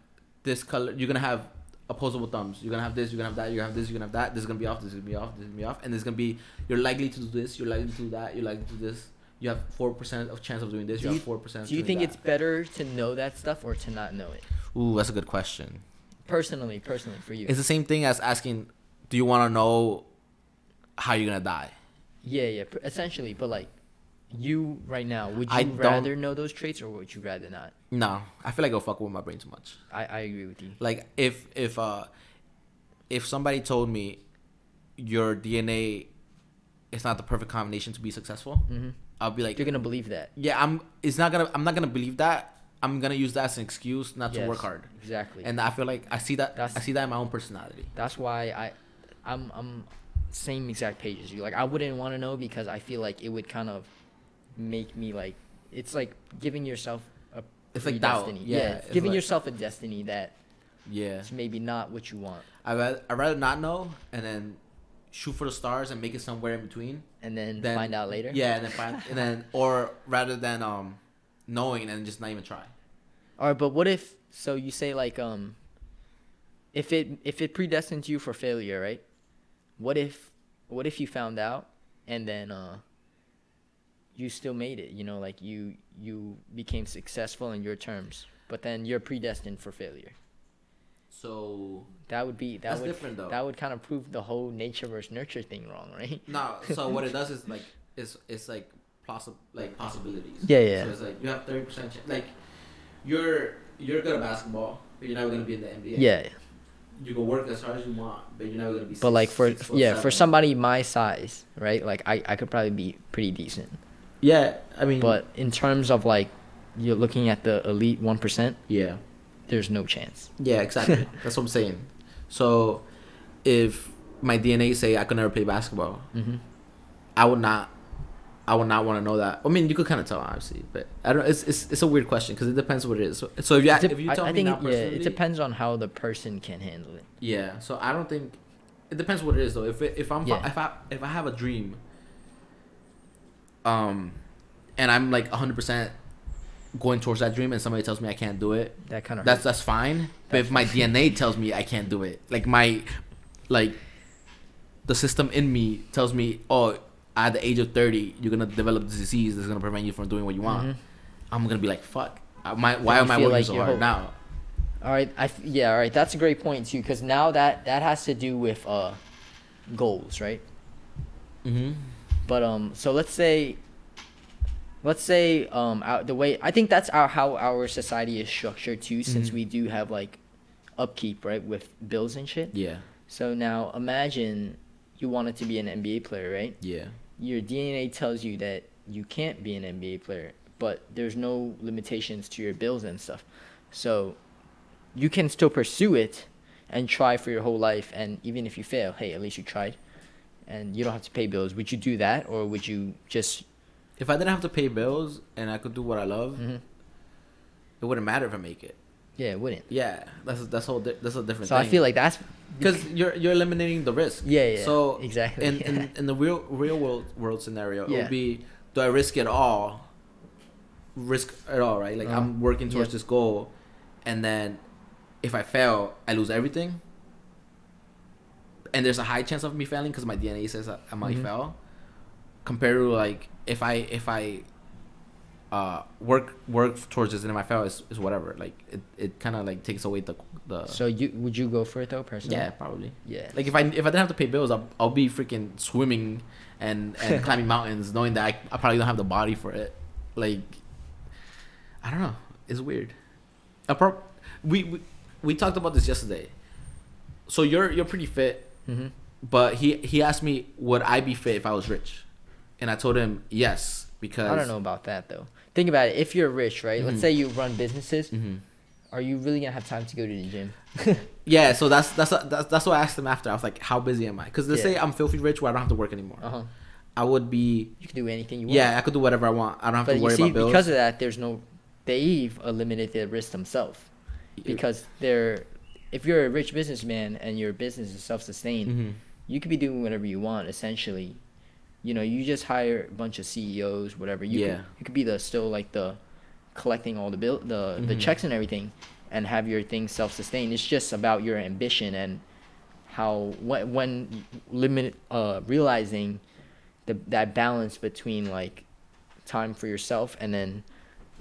this color. You're gonna have opposable thumbs. You're gonna have this. You're gonna have that. You're gonna have this. You're gonna have that. This is gonna be off. This is gonna be off. This is gonna be off. And there's gonna be you're likely to do this. You're likely to do that. You're likely to do this. You have 4% of chance of doing this. Do You you- have 4%. Do you think it's better to know that stuff or to not know it? Ooh, that's a good question. Personally, for you. It's the same thing as asking, do you want to know how you're gonna die? Yeah, essentially. But like, you right now, would I you don't- rather know those traits or would you rather not? No, I feel like it'll fuck with my brain too much. I agree with you. Like if somebody told me your DNA it's not the perfect combination to be successful, I'll be like, You're gonna believe that. yeah, I'm not gonna believe that. I'm gonna use that as an excuse not to work hard. Exactly. And I feel like I see that in my own personality. That's why I'm same exact page as you. Like I wouldn't want to know because I feel like it would kind of make me like it's like giving yourself a It's like doubt. destiny. Yeah, It's it's giving like- yourself a destiny that Yeah. it's maybe not what you want, I'd rather not know and then shoot for the stars and make it somewhere in between. and then Then find out later. Yeah, and then and then or rather than knowing and just not even try. All right, but what if? So you say like if it predestined you for failure, right? What if you found out and then you still made it? You know, like you became successful in your terms, but then you're predestined for failure. So That would be That's different, though. That would kind of prove the whole nature versus nurture thing wrong, right? no. So what it does is like it's like possibilities. Yeah, yeah. So it's like you have 30% chance. Like you're good at basketball, but you're never gonna be in the NBA. Yeah, You can work as hard as you want, but you're never gonna be. but like for 6'7". somebody my size, right? Like I could probably be pretty decent. Yeah, I mean. But in terms of like you're looking at the elite 1%, Yeah. there's no chance. Yeah, exactly. That's what I'm saying. So, if my DNA say I could never play basketball, I would not want to know that. I mean, you could kind of tell, obviously, but I don't. It's a weird question because it depends what it is. So if you tell I me think now it personally, depends on how the person can handle it. yeah. So I don't think it depends what it is though. If Yeah. if I have a dream, and I'm like 100% going towards that dream, and somebody tells me I can't do it, That kind of that's fine. But if my DNA tells me I can't do it, like the system in me tells me, oh, at the age of 30, you're gonna develop this disease that's gonna prevent you from doing what you want. I'm gonna be like, fuck. Why am I feel working like so your hard whole- now? All right, all right. That's a great point too, because now that has to do with goals, right? Mm-hmm. But so let's say the way I think that's how our society is structured too, since we do have like upkeep, right, with bills and shit. Yeah. So now imagine you wanted to be an NBA player, right? Yeah. Your DNA tells you that you can't be an NBA player, but there's no limitations to your bills and stuff. So you can still pursue it and try for your whole life, and even if you fail, hey, at least you tried. And you don't have to pay bills. Would you do that, or would you just If I didn't have to pay bills and I could do what I love, it wouldn't matter if I make it. Yeah, it wouldn't. Yeah, that's a different So thing. I feel like that's because you're eliminating the risk. Yeah. So exactly. in the real world scenario, it Yeah. would be, do I risk it all? Risk it all, right? Like I'm working towards this goal, and then if I fail, I lose everything. And there's a high chance of me failing because my DNA says I might fail. Compared to like if I work towards this and if I fail, is whatever. Like it kind of like takes away the. So would you go for it though, personally? Yeah, probably. Yeah. Like if I didn't have to pay bills, I'll be freaking swimming and climbing mountains, knowing that I probably don't have the body for it. Like, I don't know. It's weird. We talked about this yesterday. So you're pretty fit, but he asked me, would I be fit if I was rich? And I told him yes, because I don't know about that though. Think about it. If you're rich, right? Let's say you run businesses. Are you really gonna have time to go to the gym? Yeah, so that's what I asked him after. I was like, how busy am I? Because let's say I'm filthy rich where I don't have to work anymore. I would be. You can do anything you want. Yeah, I could do whatever I want. I don't have But to you worry see, about bills. because of that, they've eliminated the risk themselves. Because if you're a rich businessman and your business is self-sustained, you could be doing whatever you want. Essentially, you just hire a bunch of CEOs, whatever. You could be the collecting all the checks and everything, and have your thing self-sustained. It's just about your ambition and how when realizing that balance between like time for yourself and then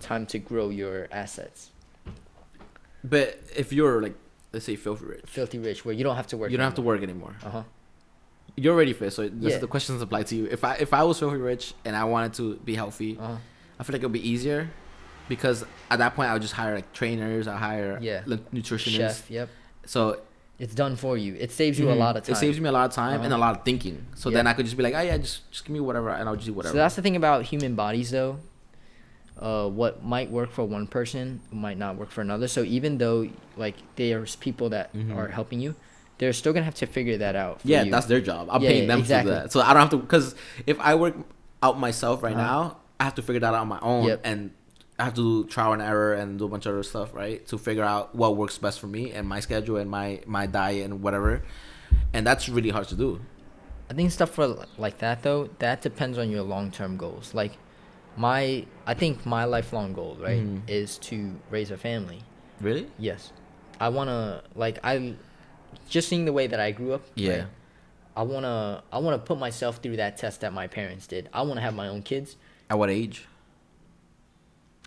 time to grow your assets. But if you're like, let's say Filthy rich, where you don't have to work. you don't have to work anymore. You're already fit, so Yeah. the question doesn't apply to you. If I was filthy rich and I wanted to be healthy, I feel like it would be easier, because at that point I would just hire like trainers, I hire nutritionists. Chef. Yep. So It's done for you. It saves you a lot of time. It saves me a lot of time and a lot of thinking. So Yeah. then I could just be like, oh yeah, just give me whatever, and I'll just do whatever. So that's the thing about human bodies, though. What might work for one person might not work for another. So even though like there's people that are helping you, they're still gonna have to figure that out. For you. That's their job. I'm Yeah, paying them exactly. to do that. So I don't have to, because if I work out myself right now, I have to figure that out on my own, and I have to do trial and error and do a bunch of other stuff, right, to figure out what works best for me and my schedule and my diet and whatever, and that's really hard to do. I think stuff for like that though, that depends on your long-term goals. Like I think my lifelong goal, right, is to raise a family. Really? Yes. I want to just seeing the way that I grew up. Yeah. Right, I want to put myself through that test that my parents did. I want to have my own kids. At what age?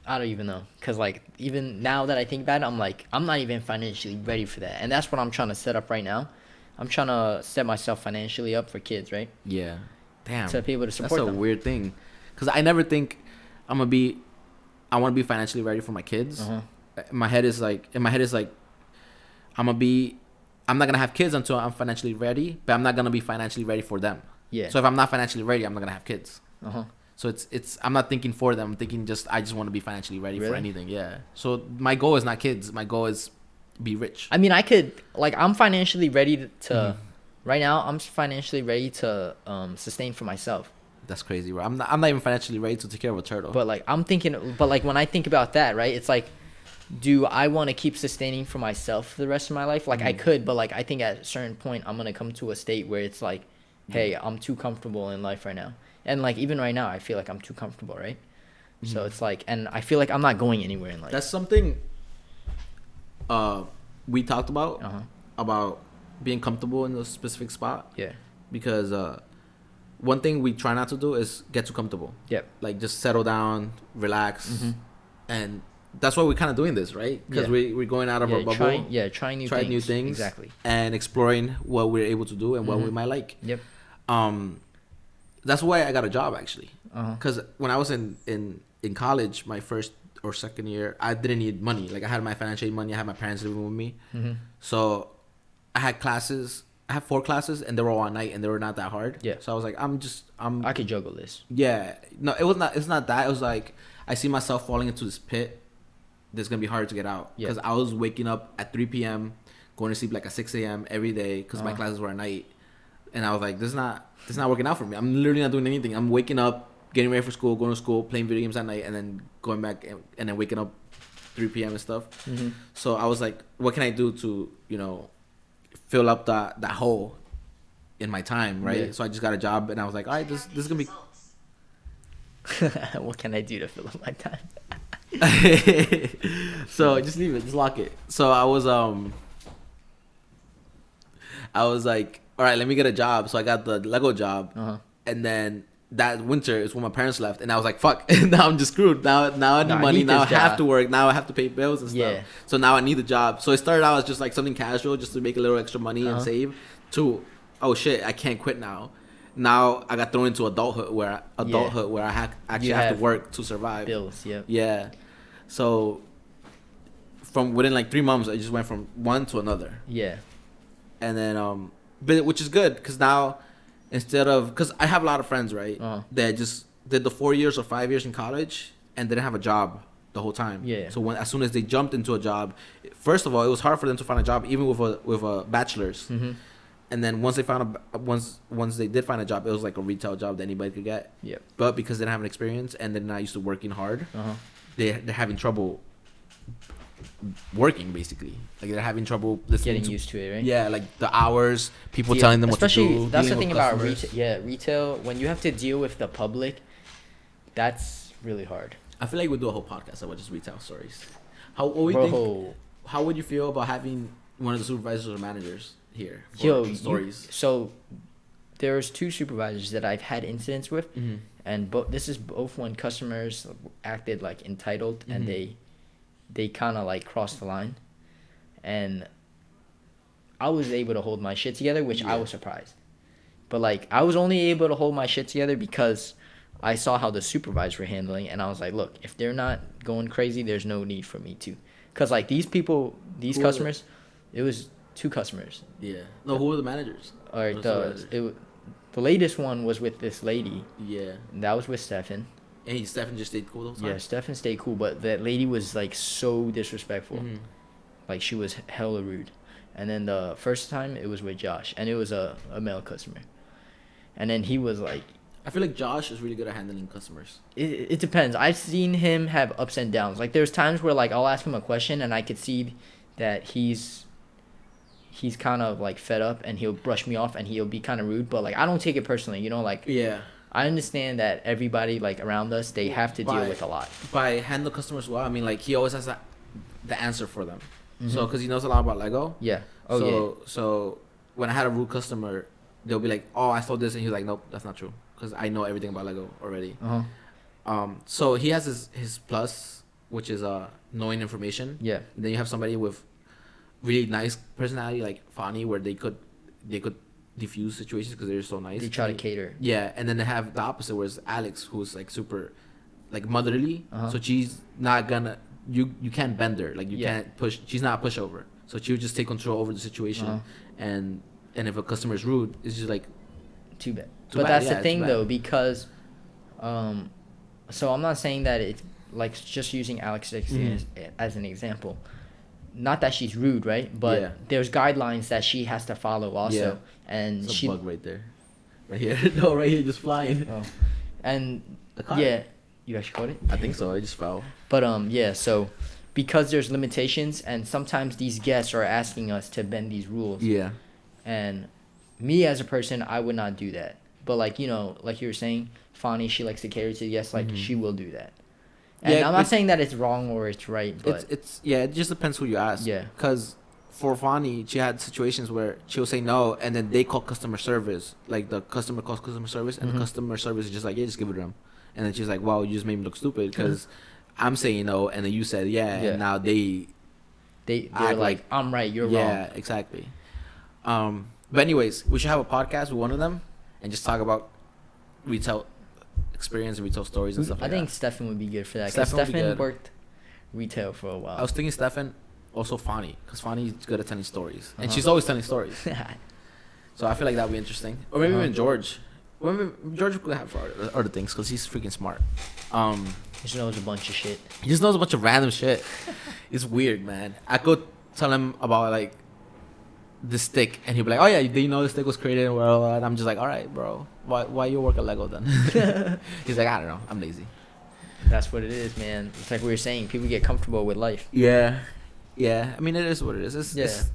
I don't even know. Cuz like even now that I think about it, I'm like I'm not even financially ready for that. And that's what I'm trying to set up right now. I'm trying to set myself financially up for kids, right? Yeah. Damn. To be able to support them. That's a weird thing. Cuz I never think I want to be financially ready for my kids. In my head is like I'm not going to have kids until I'm financially ready, but I'm not going to be financially ready for them. Yeah. So if I'm not financially ready, I'm not going to have kids. So it's I'm not thinking for them. I'm thinking I just want to be financially ready for anything. Yeah. So my goal is not kids. My goal is be rich. I mean, I could I'm financially ready to right now. I'm financially ready to sustain for myself. That's crazy, bro. I'm not even financially ready to take care of a turtle. But when I think about that, right? It's like, do I want to keep sustaining for myself for the rest of my life? Like I could, but like I think at a certain point I'm gonna come to a state where it's like, hey, I'm too comfortable in life right now. And like even right now, I feel like I'm too comfortable, right? So it's like, and I feel like I'm not going anywhere in life. That's something we talked about being comfortable in a specific spot. Yeah. Because one thing we try not to do is get too comfortable. Yep. Like just settle down, relax, and that's why we're kind of doing this, right? Because we're going out of our bubble. Trying new things. Exactly. And exploring what we're able to do and what we might like. Yep. That's why I got a job actually. Because when I was in college, my first or second year, I didn't need money. Like I had my financial aid money. I had my parents living with me. So I had classes. I had 4 classes and they were all at night and they were not that hard. Yeah. So I was like, I could juggle this. Yeah. No, it's not that. It was like I see myself falling into this pit that's gonna be hard to get out. Because I was waking up at 3 p.m., going to sleep like at 6 a.m. every day because my classes were at night. And I was like, this is not working out for me. I'm literally not doing anything. I'm waking up, getting ready for school, going to school, playing video games at night, and then going back and then waking up 3 p.m. and stuff. So I was like, what can I do to, fill up that hole in my time, right? Yeah. So I just got a job, and I was like, all right, this is going to be... What can I do to fill up my time? So just leave it. Just lock it. So I was like, all right, let me get a job. So I got the Lego job, and then that winter is when my parents left, and I was like, fuck. Now I'm just screwed. Now I need money. Now I have to work. Now I have to pay bills and stuff. Yeah. So now I need the job. So it started out as just like something casual, just to make a little extra money and save. To, oh shit, I can't quit now. Now I got thrown into adulthood where I have to work to survive. Bills. Yep. Yeah. So from within like 3 months, I just went from one to another. Yeah. And then but which is good because now because I have a lot of friends, right, that just did the 4 years or 5 years in college and didn't have a job the whole time. Yeah. So as soon as they jumped into a job, first of all, it was hard for them to find a job even with a bachelor's. And then once they did find a job, it was like a retail job that anybody could get. Yep. But because they didn't have an experience and they're not used to working hard, they're having trouble working, basically. Like they're having trouble getting used to it, right? Yeah, like the hours, people telling them what to do. Especially that's the thing about retail. Yeah, retail, when you have to deal with the public, that's really hard. I feel like we'll do a whole podcast about just retail stories. How would you feel about having one of the supervisors or managers here for stories? So there's 2 supervisors that I've had incidents with, and this is both when customers acted like entitled and they kind of like crossed the line, and I was able to hold my shit together, which I was surprised. But like I was only able to hold my shit together because I saw how the supervisors were handling, and I was like, look, if they're not going crazy, there's no need for me to. Because like these customers, it was 2 customers. Yeah. No, who were the managers? All right, What's the managers? the latest one was with this lady. Yeah. And that was with Stefan. And Stefan just stayed cool the whole time? Yeah, Stefan stayed cool, but that lady was like so disrespectful. Mm-hmm. Like she was hella rude. And then the first time it was with Josh, and it was a male customer. And then he was like, I feel like Josh is really good at handling customers. it depends. I've seen him have ups and downs. Like there's times where like I'll ask him a question and I could see that he's kind of like fed up and he'll brush me off and he'll be kind of rude, but like I don't take it personally, you know, like Yeah. I understand that everybody like around us, they have to deal with a lot. By handle customers well, I mean like he always has the answer for them. Mhm. So because he knows a lot about Lego. Yeah. Oh yeah. So when I had a rude customer, they'll be like, "Oh, I sold this," and he's like, "Nope, that's not true," because I know everything about Lego already. So he has his plus, which is knowing information. Yeah. And then you have somebody with really nice personality like Fani, where they could diffuse situations because they're so nice. They try to cater. Yeah, and then they have the opposite, where it's Alex, who's like super, like motherly. So she's not gonna you can't bend her, like you can't push. She's not a pushover, so she'll just take control over the situation. And if a customer is rude, it's just like too bad. Too But bad, that's yeah, the too thing bad. though, because so I'm not saying that it's like just using Alex as an example. Not that she's rude, right? But Yeah. there's guidelines that she has to follow also. And There's a she bug right there, right here. No, right here, just flying. oh. And I caught yeah, it. you actually caught it? I think so. I just fell. But yeah, so because there's limitations and sometimes these guests are asking us to bend these rules. Yeah. And me as a person, I would not do that. But like, you know, like you were saying, Fani, she likes to cater to the guests, like she will do that. And Yeah, I'm not but- saying that it's wrong or it's right, but It's yeah. It just depends who you ask. Yeah. Because for Fani, she had situations where she'll say no, and then they call customer service. Like the customer calls customer service, and the customer service is just like, yeah, just give it to them. And then she's like, wow, you just made me look stupid because I'm saying no, and then you said yeah, Yeah. and now they're they're act like, I'm right, you're yeah, wrong. exactly. But anyways, we should have a podcast with one of them and just talk about retail experience and retail stories and stuff I like think that. Stefan would be good for that. Because Stefan would be Stefan good. worked retail for a while. I was thinking Stefan, also Fani, because Fani's good at telling stories, and she's always telling stories. So I feel like that would be interesting. Or maybe even George. Well, maybe George could have for other things because he's freaking smart. He just knows a bunch of shit. He just knows a bunch of random shit. It's weird, man. I could tell him about like the stick, and he'd be like, "Oh yeah, do you know the stick was created?" And I'm just like, "All right, bro. Why you work at Lego then?" He's like, "I don't know. I'm lazy." That's what it is, man. It's like we were saying, people get comfortable with life. Yeah, yeah. I mean, it is what it is. It's,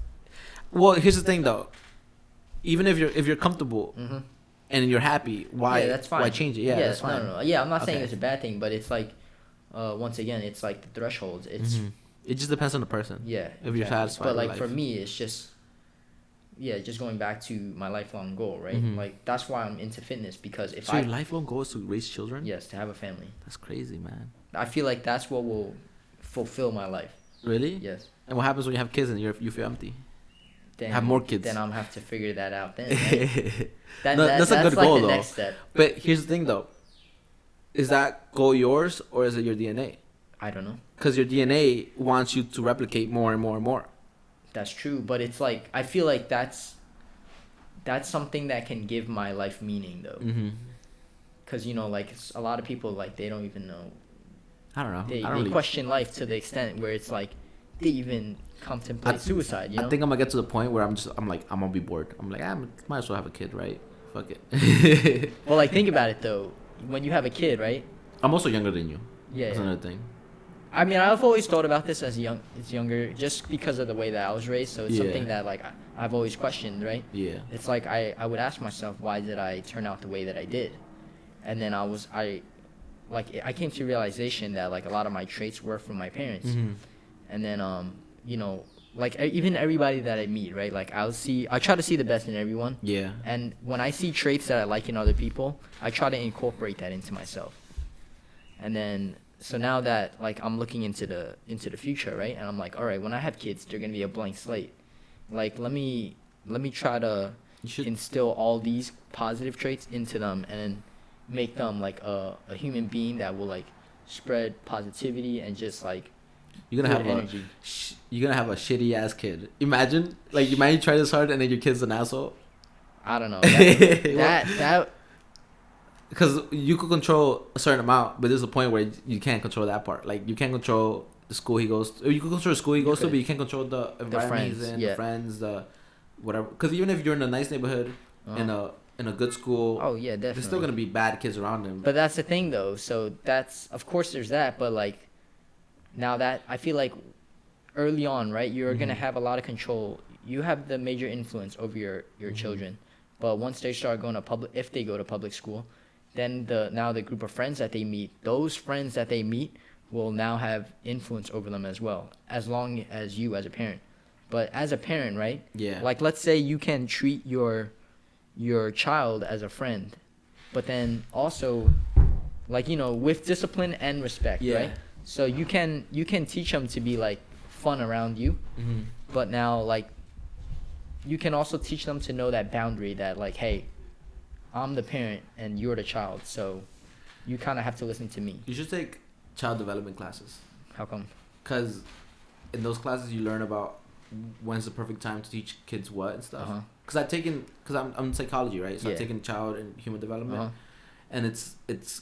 well, here's the thing though. Even if you're comfortable and you're happy, why Yeah, that's fine. why change it? Yeah, that's fine. No. Yeah, I'm not saying Okay. it's a bad thing, but it's like, once again, it's like the thresholds. It's It just depends on the person. yeah. If you're satisfied But with like for life. me, it's just just going back to my lifelong goal, right? Like that's why I'm into fitness because if So I your lifelong goal is to raise children? yes to have a family, That's crazy, man. I feel like that's what will fulfill my life. Really? Yes. And what happens when you have kids and you feel empty? Then Have more kids. Then I'm have to figure that out. Then right? No, that's a good like goal, the though. next step. But here's the thing, though. Is that goal yours or is it your DNA? I don't know. Because your DNA wants you to replicate more and more and more. That's true, but it's like I feel like that's something that can give my life meaning though. Mm-hmm. Cause you know, like a lot of people like they don't even know. I don't know. They I don't really. question life to the extent where it's like they even contemplate suicide. You know. I think I'm gonna get to the point where I'm gonna be bored. I'm like, I might as well have a kid, right? Fuck it. Well, like think about it though. When you have a kid, right? I'm also younger than you. Yeah. That's yeah. another thing. I mean, I've always thought about this as younger, just because of the way that I was raised. So it's Yeah. something that like I've always questioned, right? Yeah. It's like I would ask myself, why did I turn out the way that I did? And then I came to realization that like a lot of my traits were from my parents. And then you know, like even everybody that I meet, right? Like I try to see the best in everyone. Yeah. And when I see traits that I like in other people, I try to incorporate that into myself. And then so now that like I'm looking into the future, right? And I'm like, all right, when I have kids, they're gonna be a blank slate. Like let me try to You should. instill all these positive traits into them and make them like a human being that will like spread positivity and just like You're gonna Good have energy. you're gonna have a shitty ass kid. Imagine you try this hard and then your kid's an asshole. I don't know. That Because you could control a certain amount, but there's a point where you can't control that part. Like you can't control the school he goes to. You can control the school he goes to, but you can't control the environment he's in, the friends, the whatever. Because even if you're in a nice neighborhood, in a good school, oh yeah, definitely. there's still gonna be bad kids around him. But that's the thing though. So that's of course there's that, but like now that I feel like early on, right, you're gonna have a lot of control. You have the major influence over your children. But once they start going to if they go to public school, then the group of friends that they meet, those friends that they meet will now have influence over them as well, as long as you as a parent. But as a parent, right? Yeah. Like let's say you can treat your child as a friend, but then also like with discipline and respect, right? So you can teach them to be like fun around you, but now like you can also teach them to know that boundary that like, hey, I'm the parent and you're the child, so you kind of have to listen to me. You should take child development classes. How come? Because in those classes you learn about when's the perfect time to teach kids what and stuff. Because I'm in psychology, right? So I've taken child and human development, and it's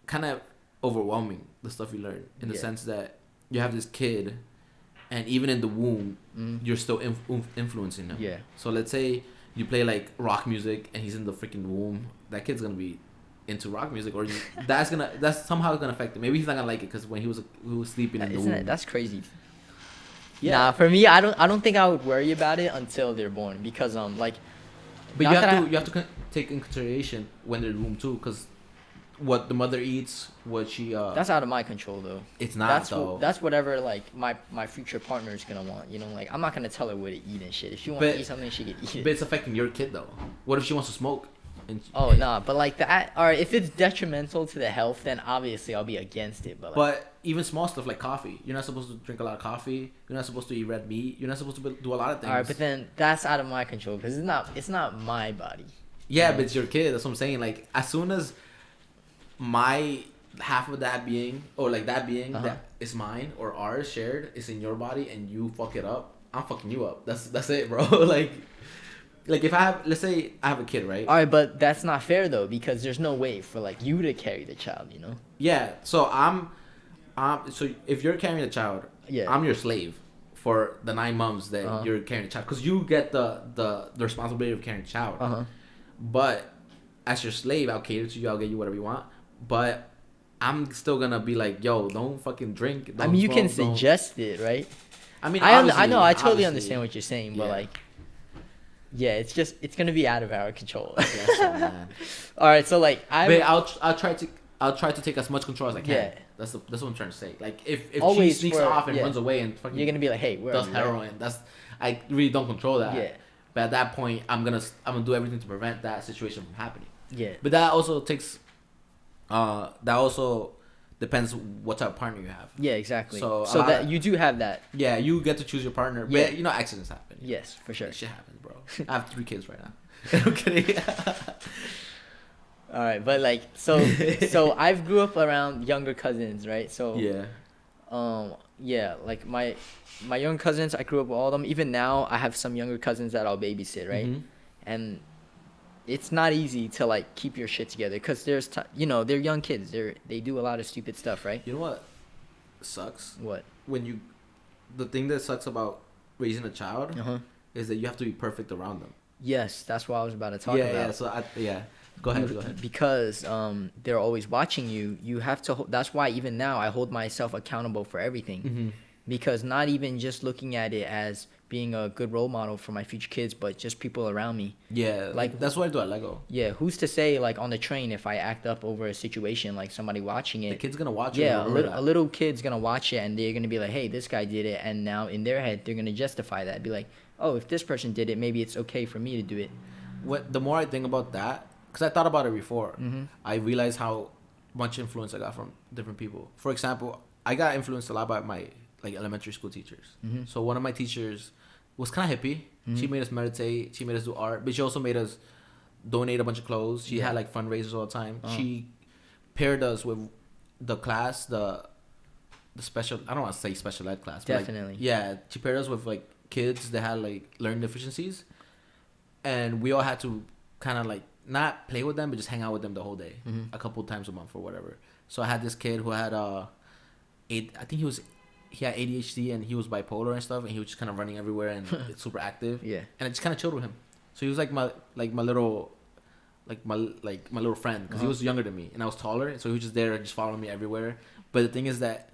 kind of overwhelming, the stuff you learn, in the sense that you have this kid, and even in the womb, you're still influencing them. Yeah. So let's say you play like rock music and he's in the freaking womb. That kid's gonna be into rock music, or that's somehow gonna affect him. Maybe he's not gonna like it because when he was sleeping in the womb. That's crazy. Yeah. Nah, for me, I don't think I would worry about it until they're born because like. But you have to take in consideration when they're in the womb too, because what the mother eats, what she that's out of my control though. It's not though. That's whatever like my future partner is gonna want. Like I'm not gonna tell her what to eat and shit. If she wants to eat something, she can eat it. But it's affecting your kid though. What if she wants to smoke? Nah, but like that. All right, if it's detrimental to the health, then obviously I'll be against it. But even small stuff like coffee, you're not supposed to drink a lot of coffee. You're not supposed to eat red meat. You're not supposed to do a lot of things. All right, but then that's out of my control because it's not my body. Yeah, but it's your kid. That's what I'm saying. Like as soon as my half of that being, or like that being that is mine or ours shared, is in your body, and you fuck it up, I'm fucking you up. That's it, bro. Like if let's say I have a kid, right? All right, but that's not fair though because there's no way for like you to carry the child, Yeah. So so if you're carrying the child, I'm your slave for the 9 months that you're carrying the child, because you get the responsibility of carrying the child. But as your slave, I'll cater to you. I'll get you whatever you want. But I'm still gonna be like, yo, don't fucking drink. I mean, you can suggest it, right? I mean, I know, I totally understand what you're saying, but like, yeah, it's gonna be out of our control. Man. All right, so like, I'll try to take as much control as I can. Yeah. That's what I'm trying to say. Like if she sneaks off and runs away and fucking, you're gonna be like, hey, where does heroin? I really don't control that. Yeah. But at that point, I'm gonna do everything to prevent that situation from happening. Yeah. But that also takes. That also depends what type of partner you have. Yeah, exactly. So that you do have that. Yeah, you get to choose your partner. Yeah. But accidents happen. Yes, for sure. Shit happens, bro. I have 3 kids right now. I'm kidding. All right, but like so I've grew up around younger cousins, right? So like my younger cousins, I grew up with all of them. Even now, I have some younger cousins that I'll babysit, right? And it's not easy to like keep your shit together because there's they're young kids. They do a lot of stupid stuff, right? You know what sucks? What? The thing that sucks about raising a child is that you have to be perfect around them. Yes, that's what I was about to talk about. Yeah. So Go ahead. Because they're always watching you. You have to. That's why even now I hold myself accountable for everything. Because not even just looking at it as being a good role model for my future kids, but just people around me. Yeah, like that's what I do at Lego. Yeah, who's to say like on the train if I act up over a situation, like somebody watching it, the kid's gonna watch it. Yeah, a little kid's gonna watch it and they're gonna be like, hey, this guy did it, and now in their head they're gonna justify that, be like, oh, if this person did it, maybe it's okay for me to do it. The more I think about that, because I thought about it before, I realized how much influence I got from different people. For example, I got influenced a lot by my elementary school teachers. So one of my teachers was kind of hippie. She made us meditate. She made us do art, but she also made us donate a bunch of clothes. She had fundraisers all the time. She paired us with the class, the the special. I don't want to say special ed class. But Definitely. like, yeah, she paired us with like kids that had like learning deficiencies, and we all had to kind of like not play with them, but just hang out with them the whole day, a couple times a month or whatever. So I had this kid who had I think he had ADHD and he was bipolar and stuff, and he was just kind of running everywhere and super active. Yeah. And I just kind of chilled with him. So he was like my little friend because he was younger than me and I was taller, so he was just there, just following me everywhere. But the thing is that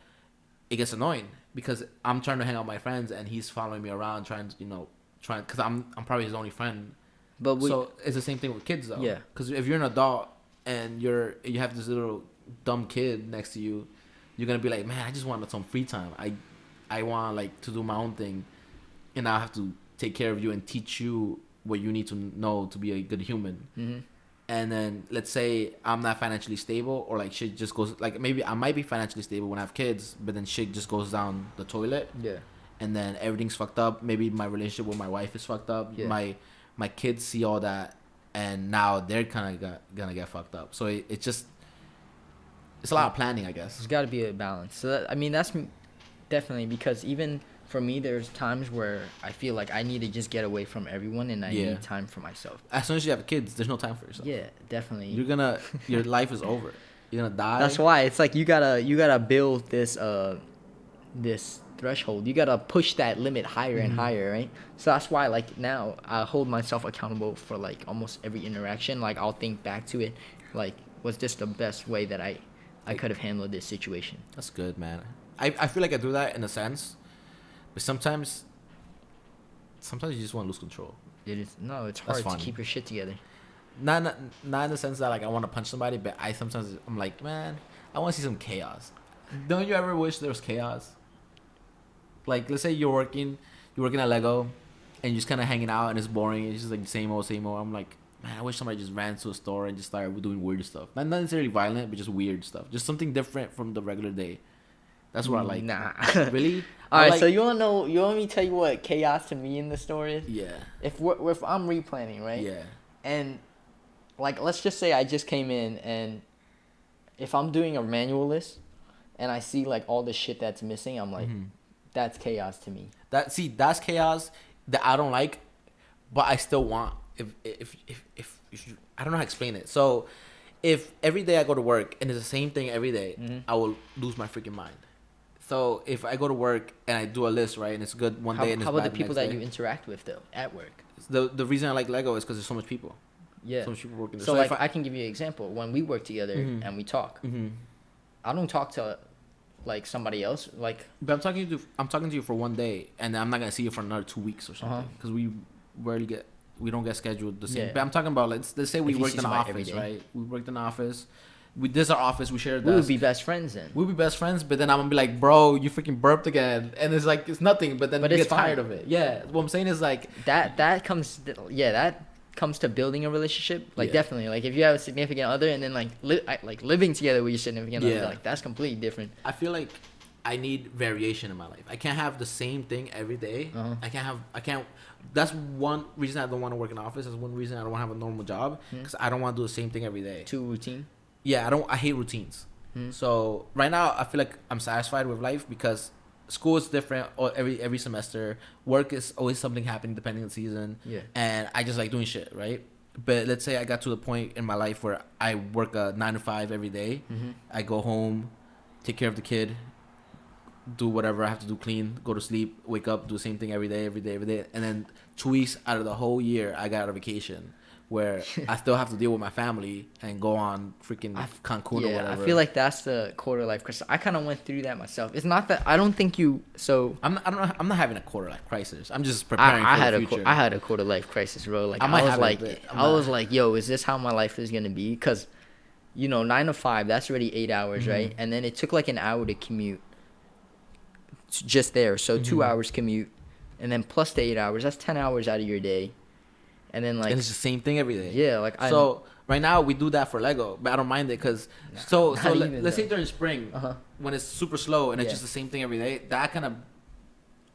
it gets annoying because I'm trying to hang out with my friends and he's following me around, trying because I'm probably his only friend. But So it's the same thing with kids though. Yeah. Because if you're an adult and you have this little dumb kid next to you, you're gonna be like, man, I just want some free time. I want like to do my own thing, and I have to take care of you and teach you what you need to know to be a good human. Mm-hmm. And then let's say I'm not financially stable, or like shit just goes like maybe I might be financially stable when I have kids, but then shit just goes down the toilet. Yeah. And then everything's fucked up. Maybe my relationship with my wife is fucked up. Yeah. My kids see all that, and now they're kind of gonna get fucked up. So it's just it's a lot of planning, I guess. There's got to be a balance. So that's definitely, because even for me, there's times where I feel like I need to just get away from everyone and I need time for myself. As soon as you have kids, there's no time for yourself. Yeah, definitely. Your life is over. You're gonna die. That's why it's like you gotta build this this threshold. You gotta push that limit higher and higher, right? So that's why like now I hold myself accountable for like almost every interaction. Like I'll think back to it, like was this the best way that I could have handled this situation? That's good, man. I feel like I do that in a sense, but sometimes you just want to lose control. It's That's hard to funny. keep your shit together. Not in the sense that like I want to punch somebody, but I'm like, man, I want to see some chaos. Don't you ever wish there was chaos? Like, let's say you're working at Lego, and you're just kind of hanging out, and it's boring. It's just like same old. I'm like, man, I wish somebody just ran to a store and just started doing weird stuff. Not necessarily violent, but just weird stuff. Just something different from the regular day. That's what I like. Nah. Really? All right, like, so you want me to tell you what chaos to me in the store is? Yeah. If I'm replanning, right? Yeah. And like, let's just say I just came in, and if I'm doing a manual list and I see like all the shit that's missing, I'm like, that's chaos to me. That's chaos that I don't like, but I still want. If you, I don't know how to explain it. So, if every day I go to work and it's the same thing every day, I will lose my freaking mind. So if I go to work and I do a list, right, and it's good one day and it's how about bad the people next that day, you interact with though at work? The reason I like Lego is because there's so much people. Yeah. So much people working there. So like if I can give you an example. When we work together and we talk, I don't talk to like somebody else. Like, but I'm talking to you for one day, and I'm not gonna see you for another 2 weeks or something because we don't get scheduled the same. Yeah. But I'm talking about let's say we If you worked see in an somebody every office, day. right? We worked in an office. This is our office. We share a we would desk. be best friends then. We'll be best friends, but then I'm gonna be like, bro, you freaking burped again, and it's like it's nothing. But then But you it's get tired fine. of it. Yeah, what I'm saying is like That comes to building a relationship. Like Yeah. definitely, like if you have a significant other and then like living together with your significant other, Yeah. like that's completely different. I feel like I need variation in my life. I can't have the same thing every day. I can't. That's one reason I don't want to work in an office. That's one reason I don't want to have a normal job because I don't want to do the same thing every day. Too routine. Yeah, I hate routines. So right now I feel like I'm satisfied with life because school is different every semester. Work is always something happening depending on the season. Yeah. And I just like doing shit, right? But let's say I got to the point in my life where I work a 9 to 5 every day. I go home, take care of the kid, do whatever I have to do, clean, go to sleep, wake up, do the same thing every day. And then 2 weeks out of the whole year, I got a vacation where I still have to deal with my family and go on freaking Cancun or whatever. I feel like that's the quarter life crisis. I kind of went through that myself. It's not that I don't think you. So I'm not having a quarter life crisis. I'm just preparing for the future. I had a quarter life crisis, bro. Like I might was have it, like, but I'm I not. was like, yo, is this how my life is gonna be? Because, 9 to 5, that's already 8 hours, right? And then it took like an hour to commute. Just there, so 2 hours commute, and then plus the 8 hours. That's 10 hours out of your day, and then like And it's the same thing every day. yeah, like So right now we do that for Lego, but I don't mind it because so not even let's say though. during spring when it's super slow and it's Yeah. just the same thing every day. That kind of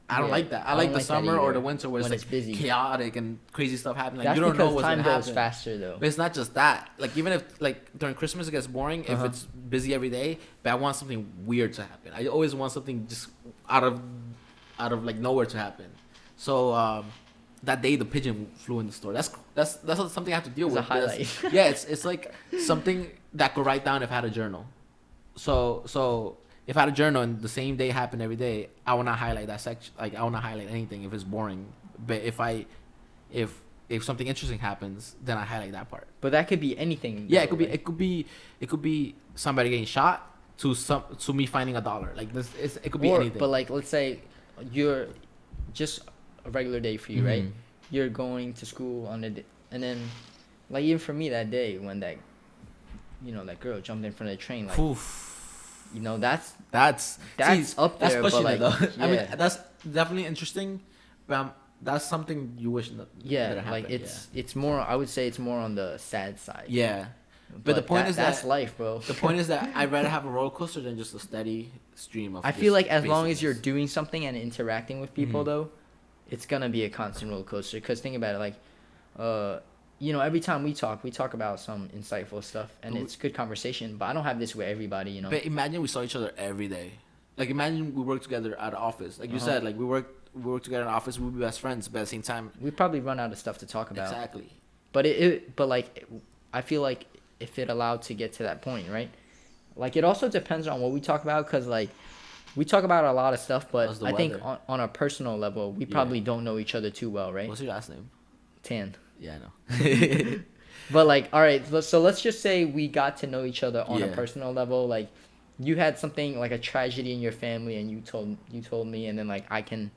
I don't Yeah, like that. I I like don't the like that summer or either, the winter where when it's it's like busy. chaotic and crazy stuff happening. Like That's you don't know because what's time gonna goes happen. faster though. But it's not just that. Like even if like during Christmas it gets boring, if Uh-huh. it's busy every day, but I want something weird to happen. I always want something just out of like nowhere to happen. So that day the pigeon flew in the store. That's something I have to deal It's a with. highlight. Yeah, it's like something that I could write down if I had a journal. So if I had a journal and the same day happened every day, I will not highlight that section. Like I will not highlight anything if it's boring. But if something interesting happens, then I highlight that part. But that could be anything. Yeah, though, right? it could be somebody getting shot to me finding $1. Like it could be anything. But like, let's say you're just a regular day for you, right? Mhm. You're going to school on a day, and then, like even for me that day when that, that girl jumped in front of the train, like Oof. that's see, up there. That's pushing but it like, though. I mean, yeah. that's definitely interesting, but that's something you wish that Yeah, that like happened, it's more. I would say it's more on the sad side. yeah. But the point is that's that life, bro. the point is that I'd rather have a roller coaster than just a steady stream of. I feel just like as long as you're basics. doing something and interacting with people, Mhm. though, it's gonna be a constant roller coaster. Cause think about it, like, every time we talk about some insightful stuff, and But it's good conversation. But I don't have this with everybody, you know. But imagine we saw each other every day. Like imagine we work together at the office. Like you Uh-huh. said, like we work together in the office. We'd be best friends, but at the same time, We probably run out of stuff to talk about. exactly. But I feel like if it allowed to get to that point, right? Like it also depends on what we talk about, cause like we talk about a lot of stuff, but How's the I think weather? on a personal level, we Yeah. probably don't know each other too well, right? What's your last name? Tan. Yeah, I know. But like, all right, so let's just say we got to know each other on a Yeah. personal level. Like, you had something like a tragedy in your family, and you told me, and then like I can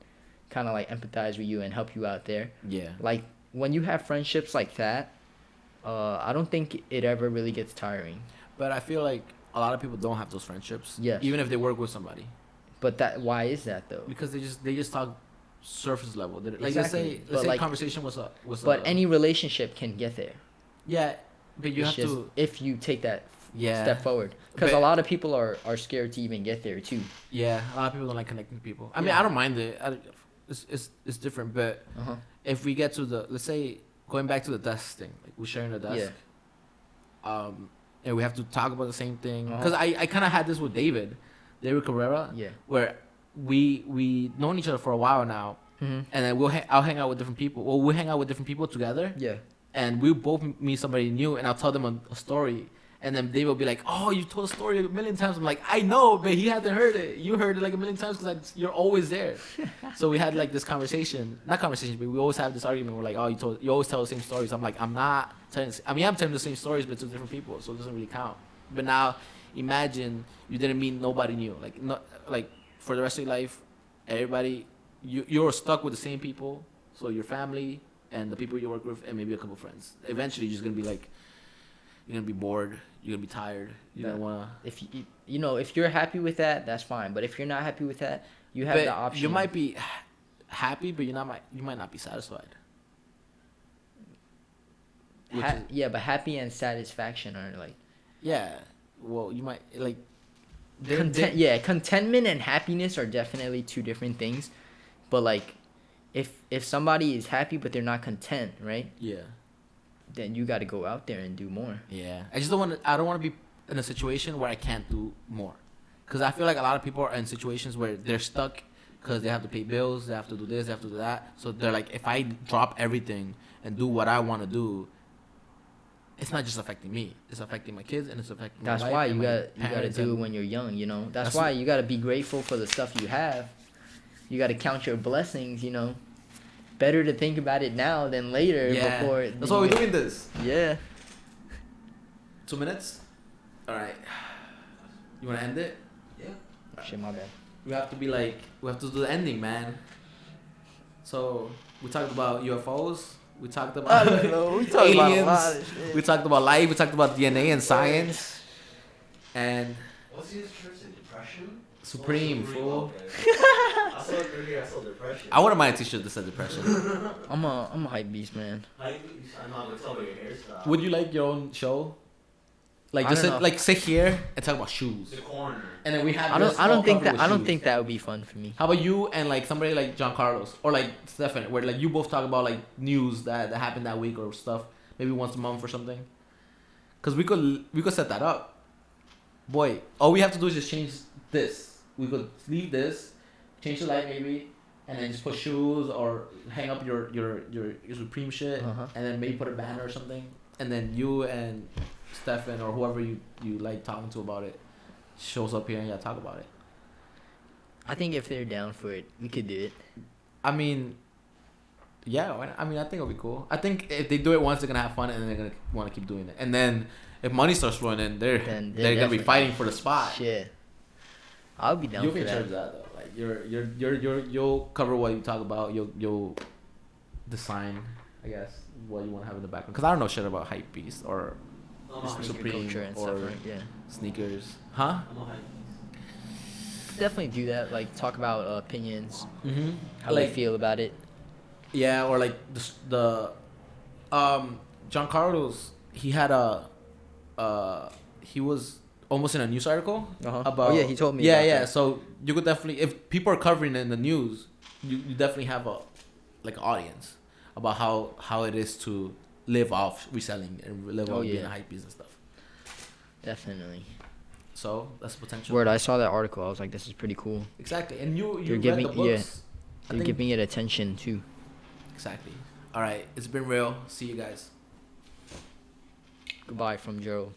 kind of like empathize with you and help you out there. Yeah. Like when you have friendships like that, I don't think it ever really gets tiring. But I feel like a lot of people don't have those friendships. Yes. Even if they work with somebody, But why is that though? because they just talk surface level. Like Exactly. let's But say like- conversation was But any relationship can get there. yeah, but you It's have just to if you take that yeah step forward, because a But- lot of people are scared to even get there too. yeah. A lot of people don't like connecting to people. I mean, Yeah. I don't mind it. It's different, but Uh-huh. if we get to let's say going back to the desk thing, like we're sharing a desk, and we have to talk about the same thing. Because I kind of had this with David Carrera, Yeah. where we known each other for a while now, Mm-hmm. and then I'll hang out with different people. Well, we'll hang out with different people together, Yeah. and we both meet somebody new, and I'll tell them a story. And then David will be like, "Oh, you told a story a million times." I'm like, "I know, but he hasn't heard it. You heard it like a million times because you're always there." So we had like this conversation, not conversation, but we always have this argument. We're like, "Oh, you always tell the same stories." I'm like, "I'm not telling. I'm telling the same stories, but to different people, so it doesn't really count." But now, imagine you didn't meet nobody new, like for the rest of your life, everybody, you're stuck with the same people. So your family and the people you work with, and maybe a couple friends. Eventually, you're just gonna be like, you're gonna be bored. You're gonna be tired. You don't wanna. If if you're happy with that, that's fine. But if you're not happy with that, you have the option. You might be happy, but you might not be satisfied. Which is- Yeah, but happy and satisfaction are like yeah. Well, you might like. contentment and happiness are definitely two different things. But like, if somebody is happy but they're not content, right? Yeah. Then you got to go out there and do more. Yeah. I just don't want to. I don't want to be in a situation where I can't do more, because I feel like a lot of people are in situations where they're stuck because they have to pay bills, they have to do this, they have to do that. So they're like, if I drop everything and do what I want to do, it's not just affecting me. It's affecting my kids and it's affecting That's my wife why and you my got to parents do it and- when you're young. That's That's why what- you got to be grateful for the stuff you have. You got to count your blessings. Better to think about it now than later. Yeah. Before That's why we're doing this. Yeah. 2 minutes. All right. You want to end it? Yeah. Shit, my bad. We have to be like, we have to do the ending, man. So we talked about UFOs. We talked about aliens. We talked about life. We talked about DNA and science. And What's his church in depression? Supreme, fool. Okay. I saw it earlier. I saw depression. I wouldn't mind a t-shirt that said depression. I'm a hype beast, man. I'm not gonna tell by your hairstyle. Would you like your own show? Like I just don't sit, know. like sit here and talk about shoes, The corner. and then we have. I this don't all think covered that with I don't shoes. think that would be fun for me. How about you and like somebody like Giancarlo's or like Stefan, where like you both talk about like news that happened that week or stuff, maybe once a month or something. Cause we could set that up. Boy, all we have to do is just change this. We could leave this, change the light maybe, and then just put shoes or hang up your Supreme shit, Uh-huh. and then maybe put a banner or something, and then you and Stefan or whoever you like talking to about it shows up here and talk about it. I think if they're down for it, we could do it. I mean, yeah. I mean, I think it'll be cool. I think if they do it once, they're gonna have fun, and then they're gonna want to keep doing it. And then if money starts flowing in, they're Then they're gonna be definitely- fighting for the spot. Shit. I'll be down You'll for be in charge of that. that though. Like you'll cover what you talk about. You'll design, I guess, what you want to have in the background. Cause I don't know shit about hype beast or I'm a Sneaker hype. Sneaker culture and stuff, or- right? Yeah. sneakers, huh? I'm a hype. Definitely do that. Like talk about opinions, Mm-hmm. how they feel about it. Yeah, or like the John Carlos, he had he was almost in a news article Uh-huh. about. Oh, yeah, he told me Yeah, about yeah. that. So you could definitely, if people are covering it in the news, you definitely have a like audience about how it is to live off reselling and live Oh, off being yeah. a hype beast and stuff. Definitely. So that's potential. Word, I saw that article. I was like, this is pretty cool. Exactly, and you You're read giving- the books. I You're think- giving it attention too. Exactly. All right, it's been real. See you guys. Goodbye from Gerald.